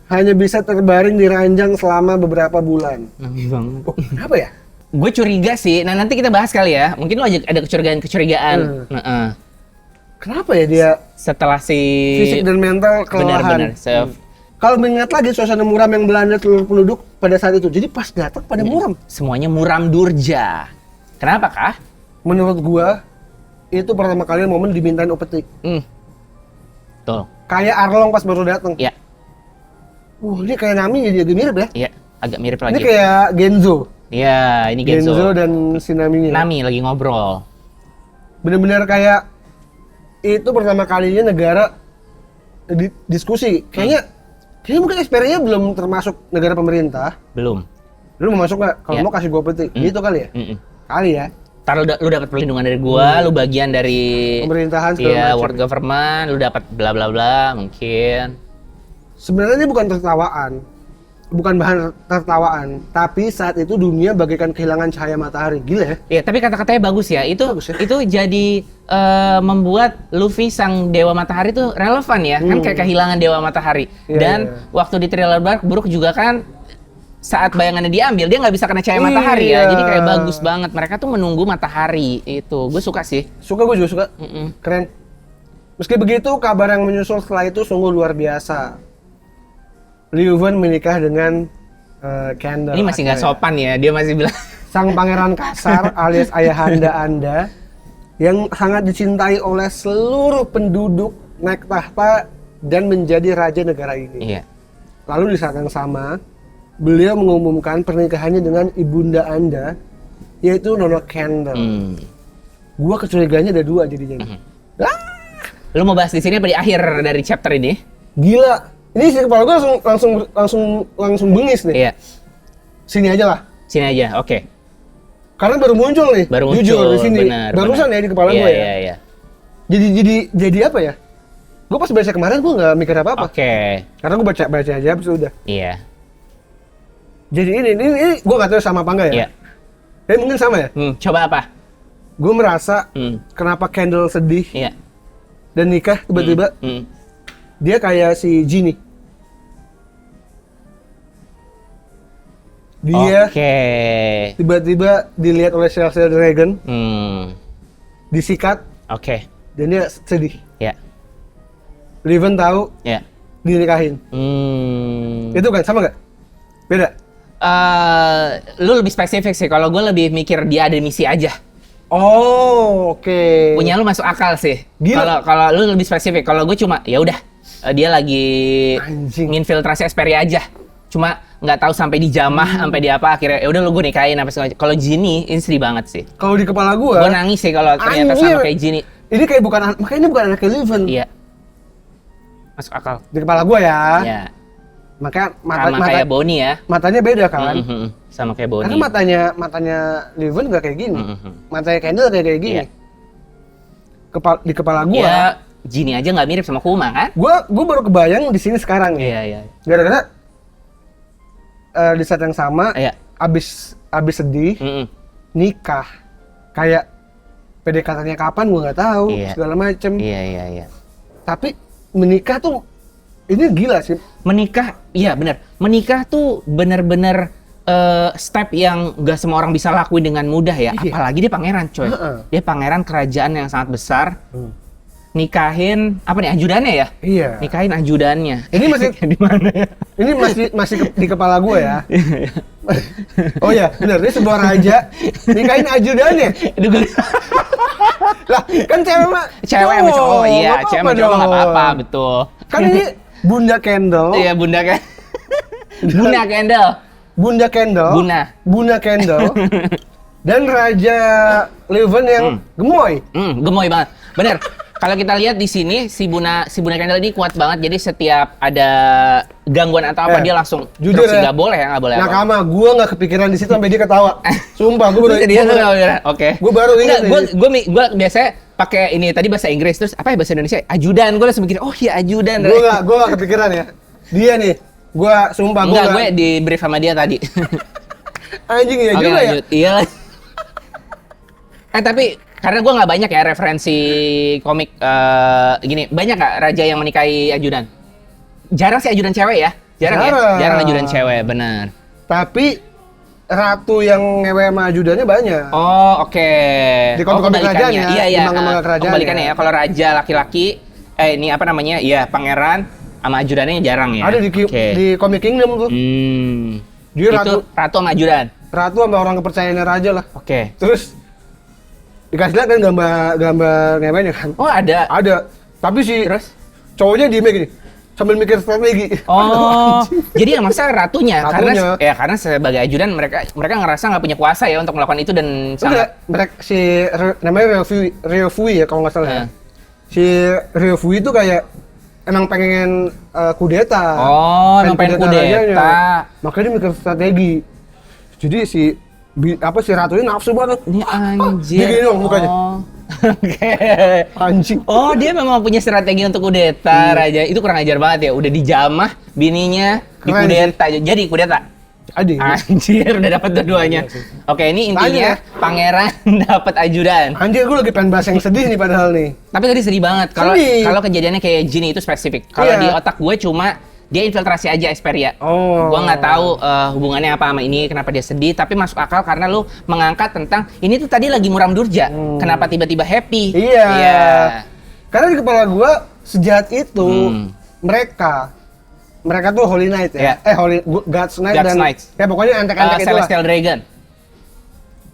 [SPEAKER 1] hanya bisa terbaring di ranjang selama beberapa bulan.
[SPEAKER 2] Nangis banget.
[SPEAKER 1] Oh, kenapa ya?
[SPEAKER 2] Gue curiga sih. Nah, nanti kita bahas kali ya. Mungkin lo ada kecurigaan.
[SPEAKER 1] Kenapa ya dia
[SPEAKER 2] setelah si
[SPEAKER 1] fisik dan mental kelelahan?
[SPEAKER 2] Benar.
[SPEAKER 1] Kalau mengingat lagi suasana muram yang melanda seluruh penduduk pada saat itu. Jadi pas datang pada muram.
[SPEAKER 2] Semuanya muram durja. Kenapa kah?
[SPEAKER 1] Menurut gua itu pertama kali momen dimintain upeti.
[SPEAKER 2] Tuh.
[SPEAKER 1] Kayak Arlong pas baru datang.
[SPEAKER 2] Iya.
[SPEAKER 1] Ini kayak Nami jadi agak mirip ya.
[SPEAKER 2] Iya, agak mirip
[SPEAKER 1] Ini
[SPEAKER 2] lagi.
[SPEAKER 1] kayak Genzo.
[SPEAKER 2] Iya, ini Genzo.
[SPEAKER 1] Dan si Naminya.
[SPEAKER 2] Nami lagi ngobrol.
[SPEAKER 1] Bener-bener kayak itu pertama kalinya negara diskusi. Kayaknya mungkin SPRI-nya belum termasuk negara pemerintah.
[SPEAKER 2] Belum.
[SPEAKER 1] Lu mau masuk nggak? Kalau
[SPEAKER 2] Iya.
[SPEAKER 1] mau kasih gua peti. Gitu kali ya? Kali ya.
[SPEAKER 2] Ntar lu dapat perlindungan dari gua, lu bagian dari
[SPEAKER 1] Pemerintahan segala
[SPEAKER 2] iya,
[SPEAKER 1] macam.
[SPEAKER 2] world government, lu dapat bla bla bla mungkin.
[SPEAKER 1] Sebenarnya ini bukan tertawaan. Bukan bahan tertawaan, tapi saat itu dunia bagaikan kehilangan cahaya matahari. Gila ya?
[SPEAKER 2] Iya, tapi kata-katanya bagus ya.
[SPEAKER 1] Bagus ya.
[SPEAKER 2] Itu jadi membuat Luffy sang dewa matahari itu relevan ya. Kan kayak kehilangan dewa matahari.
[SPEAKER 1] Iya,
[SPEAKER 2] Dan
[SPEAKER 1] iya.
[SPEAKER 2] waktu di Thriller Bark, Brook juga kan saat bayangannya diambil dia nggak bisa kena cahaya matahari
[SPEAKER 1] Iya.
[SPEAKER 2] ya. Jadi kayak bagus banget. Mereka tuh menunggu matahari itu. Gue suka sih.
[SPEAKER 1] Gue juga suka. Keren. Meski begitu, kabar yang menyusul setelah itu sungguh luar biasa. Liu Wen menikah dengan Candle.
[SPEAKER 2] Ini masih nggak sopan ya. Dia masih bilang
[SPEAKER 1] Sang pangeran kasar alias ayahanda Anda yang sangat dicintai oleh seluruh penduduk naik tahta dan menjadi raja negara ini.
[SPEAKER 2] iya.
[SPEAKER 1] Lalu di saat yang sama, beliau mengumumkan pernikahannya dengan ibunda Anda, yaitu Nona Candle. Gua curiganya ada dua jadinya.
[SPEAKER 2] Lu mau bahas di sini apa di akhir dari chapter ini?
[SPEAKER 1] Gila. Ini sih kepala gua langsung bengis nih.
[SPEAKER 2] Iya.
[SPEAKER 1] Sini aja lah.
[SPEAKER 2] Sini aja. Oke.
[SPEAKER 1] Karena baru muncul nih.
[SPEAKER 2] Baru
[SPEAKER 1] Jujur
[SPEAKER 2] muncul,
[SPEAKER 1] di sini.
[SPEAKER 2] benar,
[SPEAKER 1] Barusan
[SPEAKER 2] benar.
[SPEAKER 1] ya di kepala
[SPEAKER 2] Iya,
[SPEAKER 1] gua ya.
[SPEAKER 2] Iya, iya.
[SPEAKER 1] Jadi apa ya? Gue pas baca kemarin gue nggak mikir apa-apa.
[SPEAKER 2] Oke.
[SPEAKER 1] Karena gue baca aja habis itu udah.
[SPEAKER 2] Iya.
[SPEAKER 1] Jadi ini gue nggak tahu sama apa enggak ya.
[SPEAKER 2] Iya.
[SPEAKER 1] Tapi mungkin sama ya.
[SPEAKER 2] Coba apa?
[SPEAKER 1] Gue merasa kenapa Candle sedih
[SPEAKER 2] Iya.
[SPEAKER 1] dan nikah tiba-tiba dia kayak si Ginny. Dia
[SPEAKER 2] Oke.
[SPEAKER 1] tiba-tiba dilihat oleh Celestial Dragon, disikat,
[SPEAKER 2] Oke.
[SPEAKER 1] dan dia sedih.
[SPEAKER 2] Ya.
[SPEAKER 1] Raven tahu
[SPEAKER 2] Ya.
[SPEAKER 1] dinikahin. Itu kan sama nggak? Beda.
[SPEAKER 2] Lu lebih spesifik sih. Kalau gue lebih mikir dia ada misi aja.
[SPEAKER 1] Oh, oke.
[SPEAKER 2] Punya lu masuk akal sih.
[SPEAKER 1] Gila.
[SPEAKER 2] Kalau lu lebih spesifik. Kalau gue cuma ya udah dia lagi
[SPEAKER 1] Anjing.
[SPEAKER 2] nginfiltrasi Esperia aja. Cuma nggak tahu sampai dijamah sampai di apa akhirnya ya udah lu gue nikahin apa segala macam. Kalau Ginny ini sedih banget sih.
[SPEAKER 1] Kalau di kepala
[SPEAKER 2] Gue
[SPEAKER 1] gue
[SPEAKER 2] nangis sih kalau ternyata
[SPEAKER 1] Anjir.
[SPEAKER 2] sama kayak Ginny.
[SPEAKER 1] ini kayak makanya ini bukan anaknya Raven.
[SPEAKER 2] Iya. Masuk akal.
[SPEAKER 1] Di kepala gue ya.
[SPEAKER 2] Iya.
[SPEAKER 1] Makanya
[SPEAKER 2] Sama kayak Bonnie ya.
[SPEAKER 1] matanya beda kan.
[SPEAKER 2] Sama kayak Bonnie.
[SPEAKER 1] Karena matanya Raven nggak kayak gini. Matanya Candle kayak gini.
[SPEAKER 2] Iya.
[SPEAKER 1] Di kepala gue.
[SPEAKER 2] Ya, Ginny aja nggak mirip sama Kuma kan?
[SPEAKER 1] Gue baru kebayang di sini sekarang nih.
[SPEAKER 2] Iya, iya.
[SPEAKER 1] Gara-gara di saat yang sama
[SPEAKER 2] Iya.
[SPEAKER 1] abis sedih nikah kayak PDKT-nya kapan gue nggak tahu
[SPEAKER 2] Iya.
[SPEAKER 1] segala macem.
[SPEAKER 2] Iya, iya, iya.
[SPEAKER 1] Tapi menikah tuh ini gila sih.
[SPEAKER 2] Menikah, iya benar. Menikah tuh bener-bener step yang nggak semua orang bisa lakuin dengan mudah ya.
[SPEAKER 1] Iya.
[SPEAKER 2] Apalagi dia pangeran, coy. Dia pangeran kerajaan yang sangat besar. Nikahin apa nih ajudannya ya?
[SPEAKER 1] Iya.
[SPEAKER 2] Nikahin ajudannya.
[SPEAKER 1] Ini masih
[SPEAKER 2] di mana ya?
[SPEAKER 1] ini masih di kepala gue ya. Oh ya, benar. Dia sebuah raja nikahin ajudannya. Lah, kan cewek mah
[SPEAKER 2] Cewek sama cowok, iya.
[SPEAKER 1] nggak
[SPEAKER 2] Cewek
[SPEAKER 1] apa-apa
[SPEAKER 2] sama cowok nggak
[SPEAKER 1] dong.
[SPEAKER 2] apa-apa, betul.
[SPEAKER 1] Kan ini Bunda Candle.
[SPEAKER 2] Iya, Bunda kan. Bunda Candle.
[SPEAKER 1] Bunda Candle. Bunda Candle. Dan Raja Leven yang gemoy.
[SPEAKER 2] Gemoy banget. Bener. Kalau kita lihat di sini si Bunda Candle ini kuat banget. Jadi setiap ada gangguan atau apa dia langsung
[SPEAKER 1] jujur
[SPEAKER 2] terus
[SPEAKER 1] ya,
[SPEAKER 2] nggak boleh apa.
[SPEAKER 1] Nakama, gue nggak kepikiran di situ sampai dia ketawa. Sumpah, gue baru.
[SPEAKER 2] Oke.
[SPEAKER 1] Gue baru ingat.
[SPEAKER 2] Gue biasanya pakai ini tadi bahasa Inggris terus apa ya bahasa Indonesia? Ajudan. Gue langsung mikir, oh iya ajudan.
[SPEAKER 1] Gue nggak kepikiran ya. Dia nih, gue sumpah
[SPEAKER 2] gue di brief sama dia tadi.
[SPEAKER 1] Anjing ya
[SPEAKER 2] Oke,
[SPEAKER 1] juga
[SPEAKER 2] lanjut.
[SPEAKER 1] ya.
[SPEAKER 2] Iya. Tapi karena gue nggak banyak ya referensi komik gini, banyak nggak raja yang menikahi ajudan? Jarang sih ajudan cewek ya, jarang. Ya, jarang ajudan cewek, benar.
[SPEAKER 1] Tapi ratu yang ngewe sama ajudannya banyak.
[SPEAKER 2] Oh oke.
[SPEAKER 1] Di komik-komik kerajaan ya,
[SPEAKER 2] iya.
[SPEAKER 1] di manga-manga kerajaan
[SPEAKER 2] Kebalikannya ya, kalau raja laki-laki, ini apa namanya? Iya pangeran, Sama ajudannya jarang ya?
[SPEAKER 1] Ada
[SPEAKER 2] Oke.
[SPEAKER 1] di Comic Kingdom tuh. Dia
[SPEAKER 2] Itu ratu sama ajudan?
[SPEAKER 1] ratu sama orang kepercayaannya raja lah.
[SPEAKER 2] Oke.
[SPEAKER 1] Terus dikasih lihat kan gambar ngebanya kan.
[SPEAKER 2] Oh ada?
[SPEAKER 1] Ada. Tapi si
[SPEAKER 2] Terus?
[SPEAKER 1] cowoknya diem gini sambil mikir strategi.
[SPEAKER 2] Oh, jadi yang masa ratunya,
[SPEAKER 1] Ratunya.
[SPEAKER 2] karena sebagai ajudan mereka ngerasa nggak punya kuasa ya untuk melakukan itu dan
[SPEAKER 1] Enggak, mereka namanya Ryo Fui ya kalau nggak salah. Ya. Si Ryo Fui itu kayak emang pengen kudeta.
[SPEAKER 2] Oh, emang pengen kudeta.
[SPEAKER 1] rajanya. Makanya dia mikir strategi. Jadi si ratunya nafsu banget.
[SPEAKER 2] Ini anjir.
[SPEAKER 1] Dia gini dong mukanya.
[SPEAKER 2] Oh. Oke.
[SPEAKER 1] Anjing.
[SPEAKER 2] Oh, dia memang punya strategi untuk kudeta, raja. Itu kurang ajar banget ya. Udah dijamah bininya di
[SPEAKER 1] Keren
[SPEAKER 2] kudeta. Jadi kudeta.
[SPEAKER 1] Adik.
[SPEAKER 2] Anjir, udah dapat dua-duanya. Oke, ini intinya
[SPEAKER 1] Tanya.
[SPEAKER 2] pangeran dapat ajudan.
[SPEAKER 1] Anjir, gue lagi pengen bahas yang sedih nih padahal nih.
[SPEAKER 2] Tapi tadi sedih banget
[SPEAKER 1] Sedih.
[SPEAKER 2] kalau kejadiannya kayak Ginny itu spesifik. Kalau
[SPEAKER 1] Iya.
[SPEAKER 2] di otak gue cuma dia infiltrasi aja Esperia.
[SPEAKER 1] Oh.
[SPEAKER 2] Gua nggak tahu hubungannya apa sama ini, kenapa dia sedih. Tapi masuk akal karena lu mengangkat tentang ini tuh tadi lagi muram durja. Kenapa tiba-tiba happy?
[SPEAKER 1] Iya.
[SPEAKER 2] Iya.
[SPEAKER 1] Karena di kepala gue sejahat itu
[SPEAKER 2] Hmm.
[SPEAKER 1] mereka tuh Holy Knight ya.
[SPEAKER 2] Iya.
[SPEAKER 1] God's Knight
[SPEAKER 2] God's
[SPEAKER 1] dan
[SPEAKER 2] Knights.
[SPEAKER 1] ya pokoknya antek-antek itulah.
[SPEAKER 2] Celestial Dragon.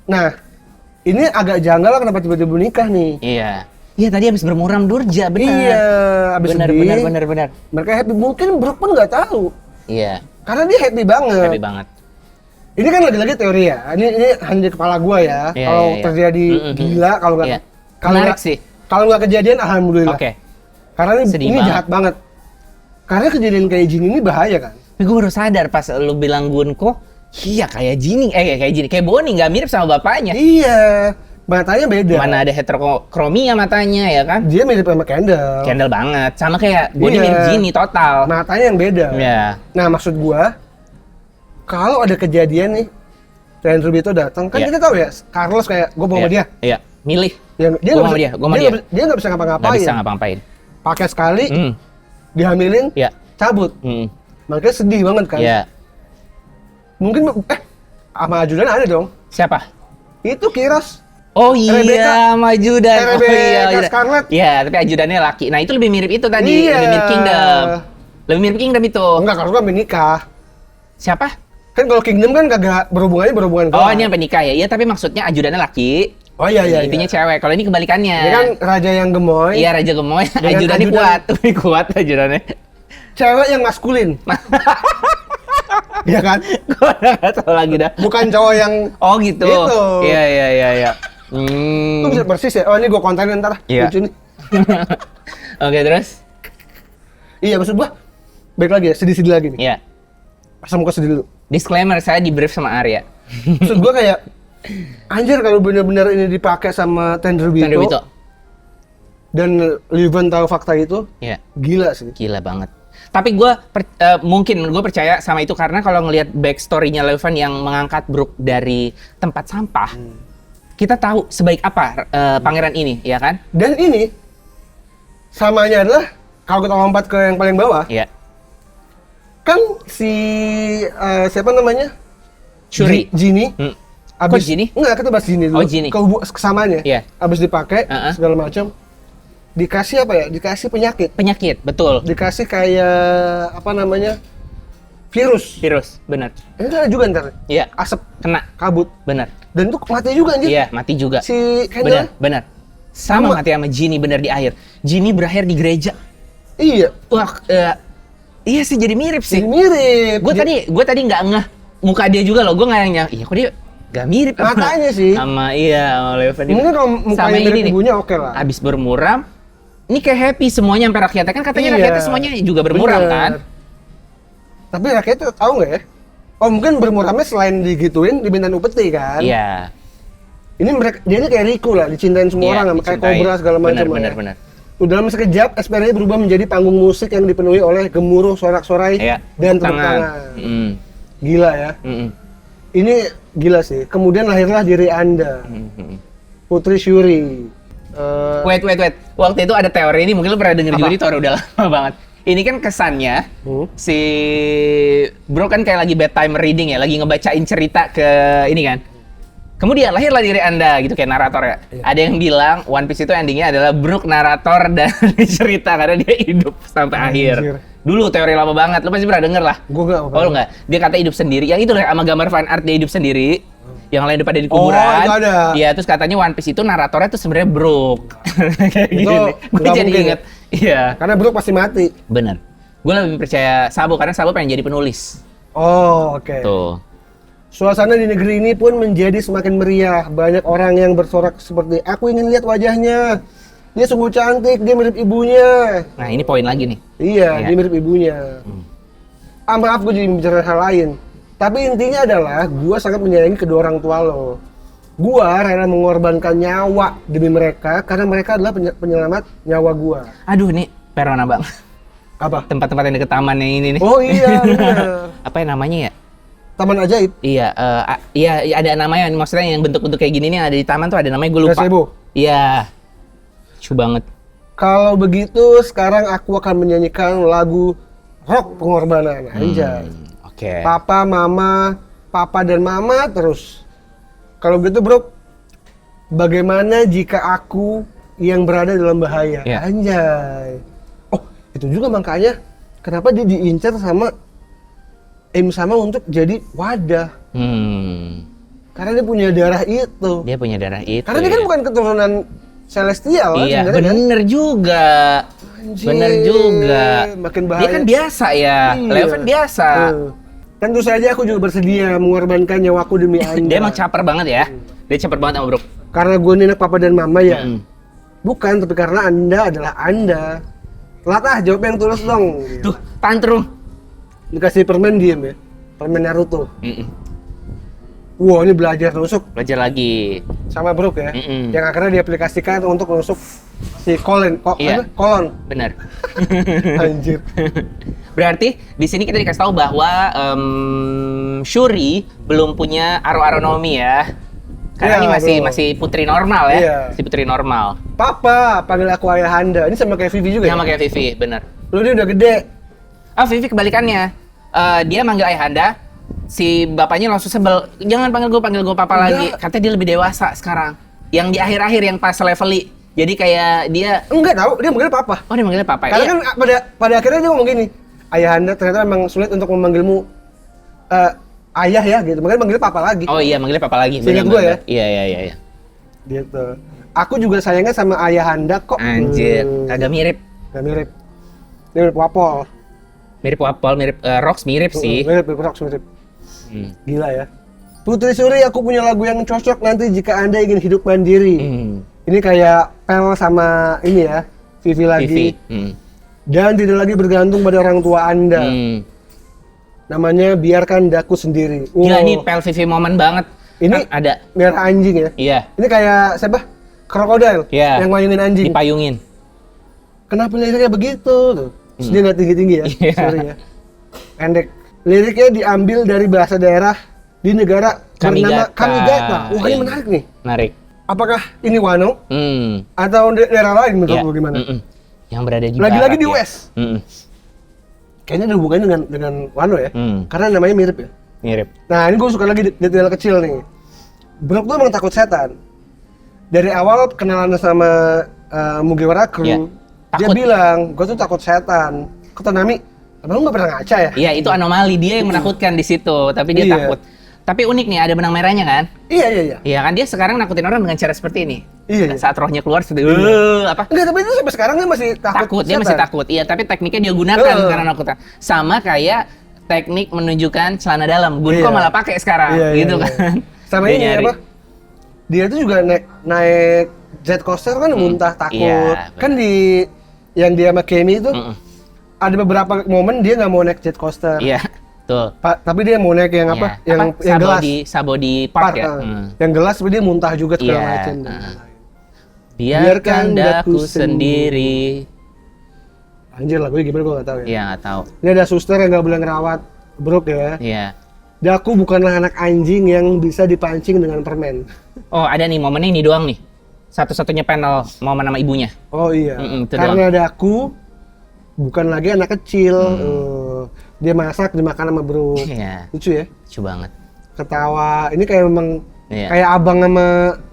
[SPEAKER 1] Nah, ini agak janggal lah kenapa tiba-tiba nikah nih.
[SPEAKER 2] Iya. Iya tadi habis bermuram durja, benar.
[SPEAKER 1] Iya, abis
[SPEAKER 2] benar,
[SPEAKER 1] sedih.
[SPEAKER 2] benar.
[SPEAKER 1] Mereka happy. Mungkin Brook pun nggak tahu.
[SPEAKER 2] Iya.
[SPEAKER 1] Karena dia happy banget.
[SPEAKER 2] Happy banget.
[SPEAKER 1] Ini kan lagi-lagi teori ya. Ini hanya di kepala gua ya.
[SPEAKER 2] Iya,
[SPEAKER 1] Kalau
[SPEAKER 2] iya, iya.
[SPEAKER 1] terjadi gila, kalau nggak
[SPEAKER 2] Iya.
[SPEAKER 1] kalau
[SPEAKER 2] Menarik
[SPEAKER 1] nggak
[SPEAKER 2] sih.
[SPEAKER 1] kalau nggak kejadian, alhamdulillah.
[SPEAKER 2] Oke.
[SPEAKER 1] Karena
[SPEAKER 2] Sedih
[SPEAKER 1] ini
[SPEAKER 2] banget.
[SPEAKER 1] jahat banget. Karena kejadian kayak gini ini bahaya kan.
[SPEAKER 2] Tapi gue baru sadar pas lu bilang Gunko, iya kayak Ginny, kayak Bonnie, nggak mirip sama bapaknya.
[SPEAKER 1] Iya, matanya beda.
[SPEAKER 2] Mana ada heterokromia matanya ya kan?
[SPEAKER 1] Dia mirip sama Kendall.
[SPEAKER 2] Kendall banget, sama kayak Bonnie
[SPEAKER 1] Iya.
[SPEAKER 2] mirip Ginny total.
[SPEAKER 1] Matanya yang beda.
[SPEAKER 2] Iya.
[SPEAKER 1] Nah, maksud gua kalau ada kejadian nih, Ryan Rubito datang, kan
[SPEAKER 2] Iya.
[SPEAKER 1] kita tahu ya, Carlos kayak gua mau sama dia.
[SPEAKER 2] Iya, milih.
[SPEAKER 1] Dia
[SPEAKER 2] Gua
[SPEAKER 1] nggak
[SPEAKER 2] mau
[SPEAKER 1] bisa-
[SPEAKER 2] dia, gua mau dia.
[SPEAKER 1] Dia nggak bisa
[SPEAKER 2] Nggak
[SPEAKER 1] ngapa-ngapain.
[SPEAKER 2] bisa ngapa-ngapain.
[SPEAKER 1] Pakai sekali,
[SPEAKER 2] Hmm,
[SPEAKER 1] dihamilin,
[SPEAKER 2] iya.
[SPEAKER 1] cabut.
[SPEAKER 2] Hmm,
[SPEAKER 1] Makanya sedih banget kan.
[SPEAKER 2] iya.
[SPEAKER 1] Mungkin sama ajudan ada dong.
[SPEAKER 2] Siapa?
[SPEAKER 1] Itu Kiros.
[SPEAKER 2] Oh iya,
[SPEAKER 1] Rebecca.
[SPEAKER 2] maju dan
[SPEAKER 1] Rebecca Scarlet.
[SPEAKER 2] Iya, tapi ajudannya laki. Nah, itu lebih mirip itu tadi,
[SPEAKER 1] Iya.
[SPEAKER 2] lebih mirip Kingdom. Lebih mirip Kingdom itu.
[SPEAKER 1] Enggak, Carlos kan menikah.
[SPEAKER 2] Siapa?
[SPEAKER 1] Kan kalau Kingdom kan kagak berhubungan
[SPEAKER 2] Oh, ini yang penikah ya. Iya, tapi maksudnya ajudannya laki.
[SPEAKER 1] Oh iya iya.
[SPEAKER 2] Intinya
[SPEAKER 1] iya.
[SPEAKER 2] cewek. Kalau ini kebalikannya.
[SPEAKER 1] Dia kan raja yang gemoy.
[SPEAKER 2] Iya, Raja Gemoy.
[SPEAKER 1] Dengan
[SPEAKER 2] Ajudannya
[SPEAKER 1] ajudan.
[SPEAKER 2] kuat. Lebih kuat ajudannya.
[SPEAKER 1] Cewek yang maskulin. Iya kan?
[SPEAKER 2] Gue udah gak tau lagi dah.
[SPEAKER 1] Bukan cowok yang
[SPEAKER 2] Oh gitu.
[SPEAKER 1] Gitu.
[SPEAKER 2] Iya.
[SPEAKER 1] Lu bisa persis ya. Oh, ini gua kontenin ntar.
[SPEAKER 2] Iya.
[SPEAKER 1] Lucu nih.
[SPEAKER 2] Oke, terus?
[SPEAKER 1] Iya, maksud gua baik lagi ya, sedih-sedih lagi nih.
[SPEAKER 2] Iya.
[SPEAKER 1] Pasang muka sedih dulu.
[SPEAKER 2] Disclaimer, saya di brief sama Arya.
[SPEAKER 1] Maksud gua kayak anjir kalau benar-benar ini dipakai sama Tenryubito.
[SPEAKER 2] Tenryubito.
[SPEAKER 1] Dan Livan tahu fakta itu,
[SPEAKER 2] Iya.
[SPEAKER 1] gila sih.
[SPEAKER 2] Gila banget. Tapi gue mungkin gue percaya sama itu karena kalau ngelihat backstory-nya Levan yang mengangkat Brook dari tempat sampah, kita tahu sebaik apa pangeran ini, ya kan?
[SPEAKER 1] Dan ini samanya adalah kalau kita lompat ke yang paling bawah,
[SPEAKER 2] Iya.
[SPEAKER 1] kan si siapa namanya?
[SPEAKER 2] Shuri.
[SPEAKER 1] Ginny.
[SPEAKER 2] Hmm. Kok Ginny?
[SPEAKER 1] Enggak, kita bahas Ginny dulu.
[SPEAKER 2] Oh, Ginny.
[SPEAKER 1] Kesamanya.
[SPEAKER 2] Iya.
[SPEAKER 1] Abis dipakai
[SPEAKER 2] Uh-uh.
[SPEAKER 1] segala macam. Dikasih apa ya? Dikasih penyakit.
[SPEAKER 2] Penyakit, betul.
[SPEAKER 1] Dikasih kayak apa namanya? Virus.
[SPEAKER 2] Virus, benar.
[SPEAKER 1] Ini ada juga ntar.
[SPEAKER 2] Iya,
[SPEAKER 1] Asap,
[SPEAKER 2] kena,
[SPEAKER 1] kabut.
[SPEAKER 2] benar.
[SPEAKER 1] Dan itu mati juga anjir.
[SPEAKER 2] Iya, mati juga.
[SPEAKER 1] Si
[SPEAKER 2] Benar,
[SPEAKER 1] Kendall.
[SPEAKER 2] benar. Sama
[SPEAKER 1] Sama.
[SPEAKER 2] mati sama Ginny benar di akhir. Ginny berakhir di gereja.
[SPEAKER 1] Iya.
[SPEAKER 2] Wah, iya sih jadi mirip sih.
[SPEAKER 1] Mirip.
[SPEAKER 2] Gue tadi nggak ngeh muka dia juga loh. Gue nggak nyang. Iya, kok dia nggak mirip sama-
[SPEAKER 1] Matanya sih.
[SPEAKER 2] Sama sama Levan.
[SPEAKER 1] Mungkin kalau
[SPEAKER 2] Sama
[SPEAKER 1] mukanya
[SPEAKER 2] ini
[SPEAKER 1] mirip
[SPEAKER 2] nih.
[SPEAKER 1] ibunya oke lah.
[SPEAKER 2] Abis bermuram, ini kayak happy semuanya sampai rakyatnya kan katanya
[SPEAKER 1] Iya.
[SPEAKER 2] rakyatnya semuanya juga bermuram
[SPEAKER 1] Bener.
[SPEAKER 2] kan?
[SPEAKER 1] Tapi rakyatnya tahu nggak ya? Oh mungkin bermuramnya selain digituin dimintain upeti kan?
[SPEAKER 2] Iya.
[SPEAKER 1] Ini mereka dia ini kayak Riku lah, dicintain semua
[SPEAKER 2] Iya,
[SPEAKER 1] orang sama kayak
[SPEAKER 2] dicintai.
[SPEAKER 1] Cobra segala macam.
[SPEAKER 2] Benar.
[SPEAKER 1] Dalam sekejap, Esperia berubah menjadi panggung musik yang dipenuhi oleh gemuruh sorak-sorai
[SPEAKER 2] Iya.
[SPEAKER 1] dan tepuk tangan.
[SPEAKER 2] Mm.
[SPEAKER 1] Gila ya.
[SPEAKER 2] Mm-mm.
[SPEAKER 1] Ini gila sih. Kemudian lahirlah diri Anda,
[SPEAKER 2] Mm-mm.
[SPEAKER 1] Putri Shuri.
[SPEAKER 2] Wait. Waktu itu ada teori ini mungkin lu pernah denger
[SPEAKER 1] Apa?
[SPEAKER 2] juga di Toro udah lama banget. Ini kan kesannya si Bro kan kayak lagi bedtime reading ya, lagi ngebacain cerita ke ini kan. Kemudian lahirlah diri Anda gitu kayak narator ya.
[SPEAKER 1] Iya.
[SPEAKER 2] Ada yang bilang One Piece itu endingnya adalah Brook narator dan cerita karena dia hidup sampai akhir.
[SPEAKER 1] Anjir.
[SPEAKER 2] Dulu teori lama banget, lo pasti pernah denger lah.
[SPEAKER 1] Gue gak
[SPEAKER 2] Oh, lo nggak? Dia kata hidup sendiri. Yang itu sama gambar fan art dia hidup sendiri. Yang lain pada di kuburan.
[SPEAKER 1] Oh, itu ada.
[SPEAKER 2] Iya, terus katanya One Piece itu naratornya tuh sebenarnya Brook. Kayak
[SPEAKER 1] Itu
[SPEAKER 2] gini. Gue
[SPEAKER 1] nggak
[SPEAKER 2] jadi
[SPEAKER 1] mungkin
[SPEAKER 2] inget. Iya.
[SPEAKER 1] karena Brook pasti mati.
[SPEAKER 2] Bener. Gue lebih percaya Sabo karena Sabo pengen jadi penulis.
[SPEAKER 1] Oh, oke.
[SPEAKER 2] Tuh.
[SPEAKER 1] Suasana di negeri ini pun menjadi semakin meriah. Banyak orang yang bersorak seperti, aku ingin lihat wajahnya. Dia sungguh cantik, dia mirip ibunya.
[SPEAKER 2] Nah, ini poin lagi nih.
[SPEAKER 1] Iya,
[SPEAKER 2] Iya.
[SPEAKER 1] dia mirip ibunya. Maaf, gue jadi bicara hal lain. Tapi intinya adalah, gue sangat menyayangi kedua orang tua lo. Gue rela mengorbankan nyawa demi mereka, karena mereka adalah penyelamat nyawa gue.
[SPEAKER 2] Aduh, ini Perona bang.
[SPEAKER 1] Apa?
[SPEAKER 2] Tempat-tempat yang deket tamannya ini nih.
[SPEAKER 1] Oh iya, benar.
[SPEAKER 2] Apa yang namanya ya?
[SPEAKER 1] Taman ajaib.
[SPEAKER 2] Iya, iya ada namanya. Maksudnya yang bentuk-bentuk kayak gini nih yang ada di taman tuh ada namanya, gue lupa.
[SPEAKER 1] Gazebo.
[SPEAKER 2] Iya. Lucu banget.
[SPEAKER 1] Kalau begitu, sekarang aku akan menyanyikan lagu rock pengorbanan. Anjay.
[SPEAKER 2] Oke.
[SPEAKER 1] Papa, mama, papa dan mama terus. Kalau gitu bro, bagaimana jika aku yang berada dalam bahaya?
[SPEAKER 2] Iya.
[SPEAKER 1] Anjay. Oh, itu juga makanya kenapa dia diincar sama sama untuk jadi wadah. Karena dia punya darah itu.
[SPEAKER 2] Dia punya darah itu.
[SPEAKER 1] Karena dia kan
[SPEAKER 2] ya.
[SPEAKER 1] bukan keturunan celestial kan
[SPEAKER 2] Iya,
[SPEAKER 1] sebenarnya kan?
[SPEAKER 2] bener juga.
[SPEAKER 1] Anjir,
[SPEAKER 2] Bener juga.
[SPEAKER 1] makin bahaya.
[SPEAKER 2] Dia kan biasa ya.
[SPEAKER 1] Iya.
[SPEAKER 2] Leo kan biasa.
[SPEAKER 1] Tentu saja aku juga bersedia mengorbankan nyawaku demi Anda.
[SPEAKER 2] Dia emang caper banget ya. Dia caper banget sama Bro.
[SPEAKER 1] Karena gue ini anak papa dan mama ya.
[SPEAKER 2] Mm-mm.
[SPEAKER 1] Bukan, tapi karena Anda adalah Anda. Telat jawab yang tulus dong.
[SPEAKER 2] Tuh, tantrum.
[SPEAKER 1] Dikasih permen diem ya. Permen Naruto.
[SPEAKER 2] Mm-mm.
[SPEAKER 1] Wow, ini belajar nusuk
[SPEAKER 2] Belajar lagi.
[SPEAKER 1] sama Brook ya.
[SPEAKER 2] Mm-mm.
[SPEAKER 1] Yang akhirnya diaplikasikan untuk nusuk si Colin.
[SPEAKER 2] Iya.
[SPEAKER 1] Kolon.
[SPEAKER 2] Bener.
[SPEAKER 1] Anjir.
[SPEAKER 2] Berarti di sini kita dikasih tahu bahwa Shuri belum punya aro-aronomi ya. Karena
[SPEAKER 1] Iya,
[SPEAKER 2] ini
[SPEAKER 1] belum.
[SPEAKER 2] masih putri normal ya.
[SPEAKER 1] Iya.
[SPEAKER 2] Si putri normal.
[SPEAKER 1] Papa, panggil aku Ayahanda. Ini sama kayak Vivi juga
[SPEAKER 2] Sama
[SPEAKER 1] ya?
[SPEAKER 2] kayak Vivi, bener.
[SPEAKER 1] Lu dia udah gede.
[SPEAKER 2] Ah, Vivi kebalikannya. Dia manggil Ayahanda, si bapaknya langsung sebel. Jangan panggil gue papa
[SPEAKER 1] Enggak.
[SPEAKER 2] lagi. Katanya dia lebih dewasa sekarang. Yang di akhir-akhir yang pas leveli. Jadi kayak dia,
[SPEAKER 1] Enggak tahu, dia manggil papa.
[SPEAKER 2] oh dia manggilnya papa.
[SPEAKER 1] Karena
[SPEAKER 2] Iya.
[SPEAKER 1] kan pada akhirnya dia ngomong gini, Ayahanda ternyata memang sulit untuk memanggilmu ayah ya gitu. Makanya manggil papa lagi.
[SPEAKER 2] Oh iya, manggilnya papa lagi.
[SPEAKER 1] Seingat
[SPEAKER 2] bener,
[SPEAKER 1] gue ya.
[SPEAKER 2] bener. Iya.
[SPEAKER 1] Gitu. Aku juga sayangnya sama Ayahanda kok.
[SPEAKER 2] Anjir, agak mirip.
[SPEAKER 1] Gak mirip. Dia mirip Wapol.
[SPEAKER 2] Mirip Wapol, mirip Rox, mirip sih.
[SPEAKER 1] Mirip Rox, mirip.
[SPEAKER 2] Hmm.
[SPEAKER 1] Gila ya. Putri Suri, aku punya lagu yang cocok nanti jika Anda ingin hidup mandiri. Ini kayak Pel sama ini ya, Vivi lagi.
[SPEAKER 2] Vivi. Hmm.
[SPEAKER 1] Dan tidak lagi bergantung pada orang tua Anda.
[SPEAKER 2] Hmm.
[SPEAKER 1] Namanya Biarkan Daku Sendiri.
[SPEAKER 2] Gila,
[SPEAKER 1] Wow.
[SPEAKER 2] ini Pel Vivi momen banget.
[SPEAKER 1] Ini
[SPEAKER 2] Kan ada.
[SPEAKER 1] merah anjing ya.
[SPEAKER 2] Iya,
[SPEAKER 1] Ini kayak siapa? Krokodil
[SPEAKER 2] Iya.
[SPEAKER 1] yang mayungin anjing.
[SPEAKER 2] dipayungin.
[SPEAKER 1] Kenapa liriknya begitu? Tuh. Terus dia nggak tinggi-tinggi ya,
[SPEAKER 2] Iya.
[SPEAKER 1] sorry ya. Pendek. Liriknya diambil dari bahasa daerah di negara bernama
[SPEAKER 2] Kamigata.
[SPEAKER 1] Kamigata. Wah, ini
[SPEAKER 2] Iya.
[SPEAKER 1] menarik nih.
[SPEAKER 2] Menarik.
[SPEAKER 1] Apakah ini Wano
[SPEAKER 2] Hmm.
[SPEAKER 1] atau daerah lain menurut
[SPEAKER 2] Iya.
[SPEAKER 1] lu gimana?
[SPEAKER 2] Mm-mm. Yang berada di
[SPEAKER 1] Lagi-lagi
[SPEAKER 2] barat
[SPEAKER 1] di
[SPEAKER 2] ya.
[SPEAKER 1] West.
[SPEAKER 2] Mm-mm.
[SPEAKER 1] Kayaknya ada hubungannya dengan Wano ya. Karena namanya mirip ya.
[SPEAKER 2] Mirip.
[SPEAKER 1] Nah, ini gue suka lagi detail kecil nih. Brook tuh emang takut setan. Dari awal kenalan sama Mugiwara Crew,
[SPEAKER 2] Iya.
[SPEAKER 1] dia
[SPEAKER 2] Takut.
[SPEAKER 1] bilang, gue tuh takut setan. Kata Nami, abang lu gak pernah ngaca ya?
[SPEAKER 2] Iya, itu anomali dia yang menakutkan di situ, tapi dia
[SPEAKER 1] Iya.
[SPEAKER 2] takut. Tapi unik nih, ada benang merahnya kan?
[SPEAKER 1] Iya.
[SPEAKER 2] Iya kan, dia sekarang nakutin orang dengan cara seperti ini.
[SPEAKER 1] Iya.
[SPEAKER 2] Saat rohnya keluar, seperti apa?
[SPEAKER 1] Enggak, tapi itu sampai sekarang dia masih takut
[SPEAKER 2] Dia masih takut. Iya, tapi tekniknya dia gunakan karena nakutan. Sama kayak teknik menunjukkan celana dalam. Gunko
[SPEAKER 1] Iya.
[SPEAKER 2] malah pakai sekarang,
[SPEAKER 1] Iya,
[SPEAKER 2] gitu
[SPEAKER 1] iya.
[SPEAKER 2] kan.
[SPEAKER 1] Sama
[SPEAKER 2] Dia
[SPEAKER 1] ini
[SPEAKER 2] nyari.
[SPEAKER 1] apa? Dia tuh juga naik jet coaster kan muntah takut.
[SPEAKER 2] Iya,
[SPEAKER 1] Kan di yang dia sama Kenny itu
[SPEAKER 2] Mm-mm.
[SPEAKER 1] ada beberapa momen dia nggak mau naik jet coaster.
[SPEAKER 2] Iya, tuh.
[SPEAKER 1] Tapi dia mau naik yang apa?
[SPEAKER 2] Iya.
[SPEAKER 1] Yang
[SPEAKER 2] Sabo
[SPEAKER 1] gelas.
[SPEAKER 2] Sabo di park ya.
[SPEAKER 1] Yang gelas tapi dia muntah juga segala
[SPEAKER 2] Iya.
[SPEAKER 1] macam.
[SPEAKER 2] Biarkan daku sendiri.
[SPEAKER 1] Anjir lagunya gimana gue nggak tahu ya.
[SPEAKER 2] Iya, nggak tahu.
[SPEAKER 1] Ini ada suster yang nggak boleh ngerawat Brook ya.
[SPEAKER 2] Iya.
[SPEAKER 1] Daku bukanlah anak anjing yang bisa dipancing dengan permen.
[SPEAKER 2] Oh, ada nih momennya ini doang nih. Satu-satunya panel momen sama ibunya.
[SPEAKER 1] Oh iya.
[SPEAKER 2] Itu
[SPEAKER 1] Karena Daku bukan lagi anak kecil. Dia masak dimakan sama Brook.
[SPEAKER 2] Iya.
[SPEAKER 1] Lucu ya.
[SPEAKER 2] Lucu banget.
[SPEAKER 1] Ketawa. Ini kayak memang
[SPEAKER 2] Iya.
[SPEAKER 1] kayak abang sama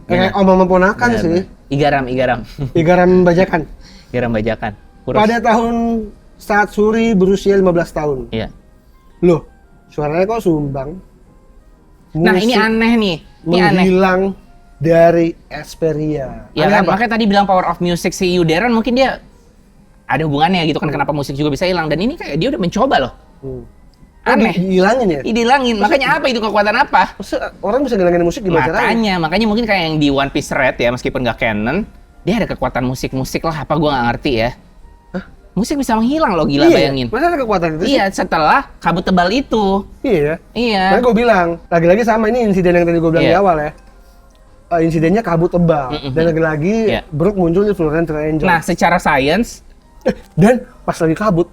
[SPEAKER 1] kayak om sama ponakan
[SPEAKER 2] Benar,
[SPEAKER 1] sih.
[SPEAKER 2] benar. Igaram.
[SPEAKER 1] Igaran bajakan.
[SPEAKER 2] Igaram bajakan. Kurus.
[SPEAKER 1] Pada tahun saat Suri berusia 15 tahun.
[SPEAKER 2] Iya.
[SPEAKER 1] Loh, suaranya kok sumbang?
[SPEAKER 2] Nah, ini
[SPEAKER 1] Musik
[SPEAKER 2] aneh nih. Ini aneh.
[SPEAKER 1] menghilang dari Xperia.
[SPEAKER 2] Ya
[SPEAKER 1] Aneh
[SPEAKER 2] kan,
[SPEAKER 1] apa?
[SPEAKER 2] makanya tadi bilang power of music si Yuderan mungkin dia ada hubungannya gitu kan, kenapa musik juga bisa hilang. Dan ini kayak dia udah mencoba loh. Aneh.
[SPEAKER 1] Dihilangin ya?
[SPEAKER 2] Dihilangin. Makanya apa itu kekuatan apa?
[SPEAKER 1] Maksudnya orang bisa ngilangin musik gimana caranya?
[SPEAKER 2] Makanya mungkin kayak yang di One Piece Red ya, meskipun nggak canon, dia ada kekuatan musik lah, apa gua nggak ngerti ya. Musik bisa menghilang loh, gila, bayangin.
[SPEAKER 1] Masa ada kekuatan itu sih?
[SPEAKER 2] Iya, setelah kabut tebal itu.
[SPEAKER 1] Iya ya?
[SPEAKER 2] Iya.
[SPEAKER 1] Makanya gue bilang, lagi-lagi sama ini insiden yang tadi gue bilang
[SPEAKER 2] Iya.
[SPEAKER 1] di awal ya. Insidennya kabut tebal. Dan lagi-lagi
[SPEAKER 2] Iya.
[SPEAKER 1] Brook muncul di Florence Triangle.
[SPEAKER 2] Nah, secara sains,
[SPEAKER 1] Dan pas lagi kabut,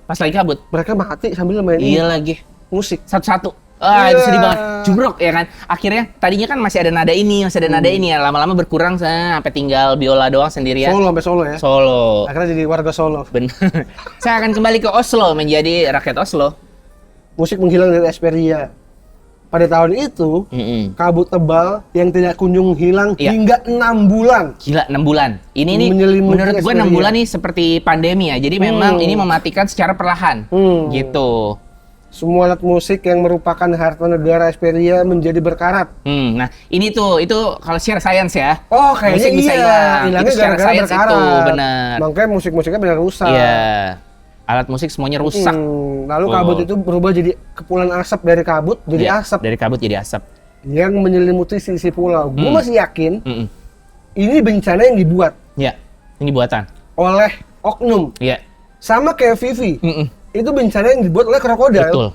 [SPEAKER 1] mereka mati sambil main
[SPEAKER 2] iya lagi.
[SPEAKER 1] musik.
[SPEAKER 2] Satu-satu.
[SPEAKER 1] Iya.
[SPEAKER 2] Itu sedih banget. Jubrok ya kan. Akhirnya tadinya kan masih ada nada ini, ya. Lama-lama berkurang sampai tinggal biola doang sendirian.
[SPEAKER 1] Solo sampai Solo ya.
[SPEAKER 2] Solo.
[SPEAKER 1] Akhirnya jadi warga Solo.
[SPEAKER 2] Benar. Saya akan kembali ke Oslo, menjadi rakyat Oslo.
[SPEAKER 1] Musik menghilang dari Xperia. Pada tahun itu, kabut tebal yang tidak kunjung hilang
[SPEAKER 2] Iya.
[SPEAKER 1] hingga 6 bulan.
[SPEAKER 2] Gila, 6 bulan. Ini nih,
[SPEAKER 1] Menyelimuti
[SPEAKER 2] menurut gue 6
[SPEAKER 1] Xperia.
[SPEAKER 2] bulan nih seperti pandemi ya. Jadi memang ini mematikan secara perlahan. Gitu.
[SPEAKER 1] Semua alat musik yang merupakan harta negara Xperia menjadi berkarat.
[SPEAKER 2] Nah, ini tuh, itu kalau secara sains ya.
[SPEAKER 1] Oh, kayaknya
[SPEAKER 2] musik bisa
[SPEAKER 1] iya.
[SPEAKER 2] hilang.
[SPEAKER 1] Hilangnya
[SPEAKER 2] Itu secara
[SPEAKER 1] gara-gara
[SPEAKER 2] sains
[SPEAKER 1] berkarat.
[SPEAKER 2] itu, benar.
[SPEAKER 1] Makanya musik-musiknya benar rusak.
[SPEAKER 2] Iya. Alat musik semuanya rusak.
[SPEAKER 1] Lalu kabut itu berubah jadi kepulan asap dari kabut jadi
[SPEAKER 2] Iya,
[SPEAKER 1] asap
[SPEAKER 2] dari kabut jadi asap.
[SPEAKER 1] yang menyelimuti sisi pulau. Gue masih yakin
[SPEAKER 2] Mm-mm.
[SPEAKER 1] ini bencana yang dibuat
[SPEAKER 2] Iya, ini buatan.
[SPEAKER 1] oleh oknum.
[SPEAKER 2] Iya.
[SPEAKER 1] Sama kayak Vivi.
[SPEAKER 2] Mm-mm.
[SPEAKER 1] Itu bencana yang dibuat oleh krokodil.
[SPEAKER 2] Betul.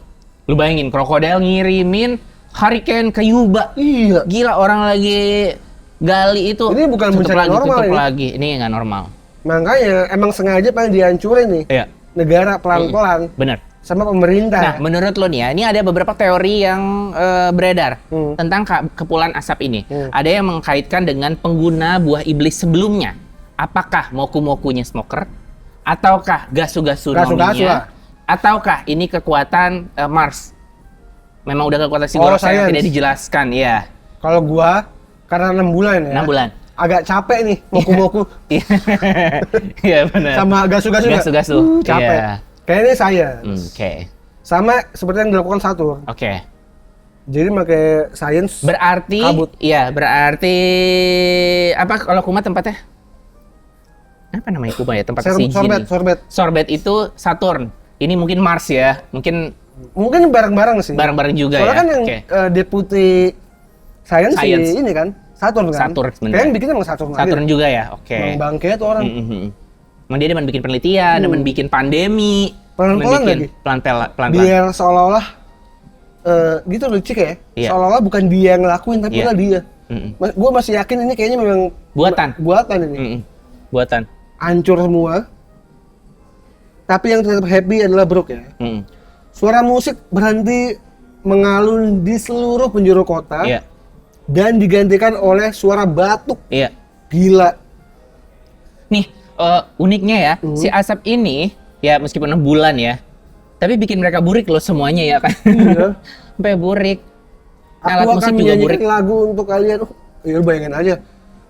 [SPEAKER 2] Lu bayangin, krokodil ngirimin hurricane ke Yuba.
[SPEAKER 1] Iya.
[SPEAKER 2] Gila, orang lagi gali itu.
[SPEAKER 1] Ini bukan
[SPEAKER 2] tutup
[SPEAKER 1] bencana
[SPEAKER 2] lagi,
[SPEAKER 1] normal
[SPEAKER 2] tutup
[SPEAKER 1] ini.
[SPEAKER 2] lagi. Ini nggak normal.
[SPEAKER 1] Makanya emang sengaja pengen dihancurin nih.
[SPEAKER 2] Iya.
[SPEAKER 1] Negara pelan-pelan
[SPEAKER 2] Bener.
[SPEAKER 1] sama pemerintah.
[SPEAKER 2] Nah, menurut lo nih ya, ini ada beberapa teori yang beredar tentang kepulan asap ini. Ada yang mengkaitkan dengan pengguna buah iblis sebelumnya. Apakah moku-mokunya smoker? Ataukah gasu-gasu
[SPEAKER 1] Gasu-gasu
[SPEAKER 2] nominya?
[SPEAKER 1] lah.
[SPEAKER 2] Ataukah ini kekuatan Mars? Memang udah kekuatan
[SPEAKER 1] Oh,
[SPEAKER 2] Sigurd yang
[SPEAKER 1] science.
[SPEAKER 2] tidak dijelaskan, ya.
[SPEAKER 1] Kalau gua karena 6 bulan ya.
[SPEAKER 2] 6 bulan.
[SPEAKER 1] Agak capek nih moku-moku
[SPEAKER 2] Iya, Iya, benar.
[SPEAKER 1] sama gasu-gasu nggak?
[SPEAKER 2] Gasu-gasu.
[SPEAKER 1] Capek.
[SPEAKER 2] Iya.
[SPEAKER 1] Kayaknya ini saya.
[SPEAKER 2] Oke.
[SPEAKER 1] Sama seperti yang dilakukan Saturn.
[SPEAKER 2] Oke.
[SPEAKER 1] Jadi pakai sains.
[SPEAKER 2] Berarti,
[SPEAKER 1] Kabut.
[SPEAKER 2] iya, berarti apa kalau Kuma tempatnya? Apa namanya Kuma ya? Tempat si Jin.
[SPEAKER 1] Sorbet.
[SPEAKER 2] Sorbet itu Saturn. Ini mungkin Mars ya. Mungkin
[SPEAKER 1] Mungkin bareng-bareng sih.
[SPEAKER 2] bareng-bareng juga
[SPEAKER 1] Soalnya
[SPEAKER 2] ya.
[SPEAKER 1] kan yang
[SPEAKER 2] Oke.
[SPEAKER 1] deputi sains
[SPEAKER 2] Science.
[SPEAKER 1] ini kan Saturn kan.
[SPEAKER 2] Saturn sebenarnya.
[SPEAKER 1] Kayaknya yang bikin emang Saturn.
[SPEAKER 2] Saturn juga ya. Oke.
[SPEAKER 1] Emang bangke tuh orang.
[SPEAKER 2] Emang dia demen bikin penelitian, demen bikin pandemi,
[SPEAKER 1] Pelan-pelan
[SPEAKER 2] demen bikin
[SPEAKER 1] lagi.
[SPEAKER 2] pelan-pelan.
[SPEAKER 1] Biar seolah-olah gitu loh Cik ya.
[SPEAKER 2] Iya.
[SPEAKER 1] Seolah-olah bukan dia yang ngelakuin tapi
[SPEAKER 2] Iya.
[SPEAKER 1] lah dia. Gue masih yakin ini kayaknya memang buatan ini.
[SPEAKER 2] Buatan.
[SPEAKER 1] Hancur semua. Tapi yang tetap happy adalah Brook ya. Suara musik berhenti mengalun di seluruh penjuru kota
[SPEAKER 2] Iya.
[SPEAKER 1] dan digantikan oleh suara batuk.
[SPEAKER 2] Iya.
[SPEAKER 1] Gila.
[SPEAKER 2] Nih, uniknya ya, si asap ini ya meskipun 6 bulan ya, tapi bikin mereka burik loh semuanya ya kan.
[SPEAKER 1] Iya.
[SPEAKER 2] Sampai burik. Alat
[SPEAKER 1] Aku
[SPEAKER 2] musik
[SPEAKER 1] akan
[SPEAKER 2] juga burik.
[SPEAKER 1] menyanyikan lagu untuk kalian. Ya lu bayangin aja.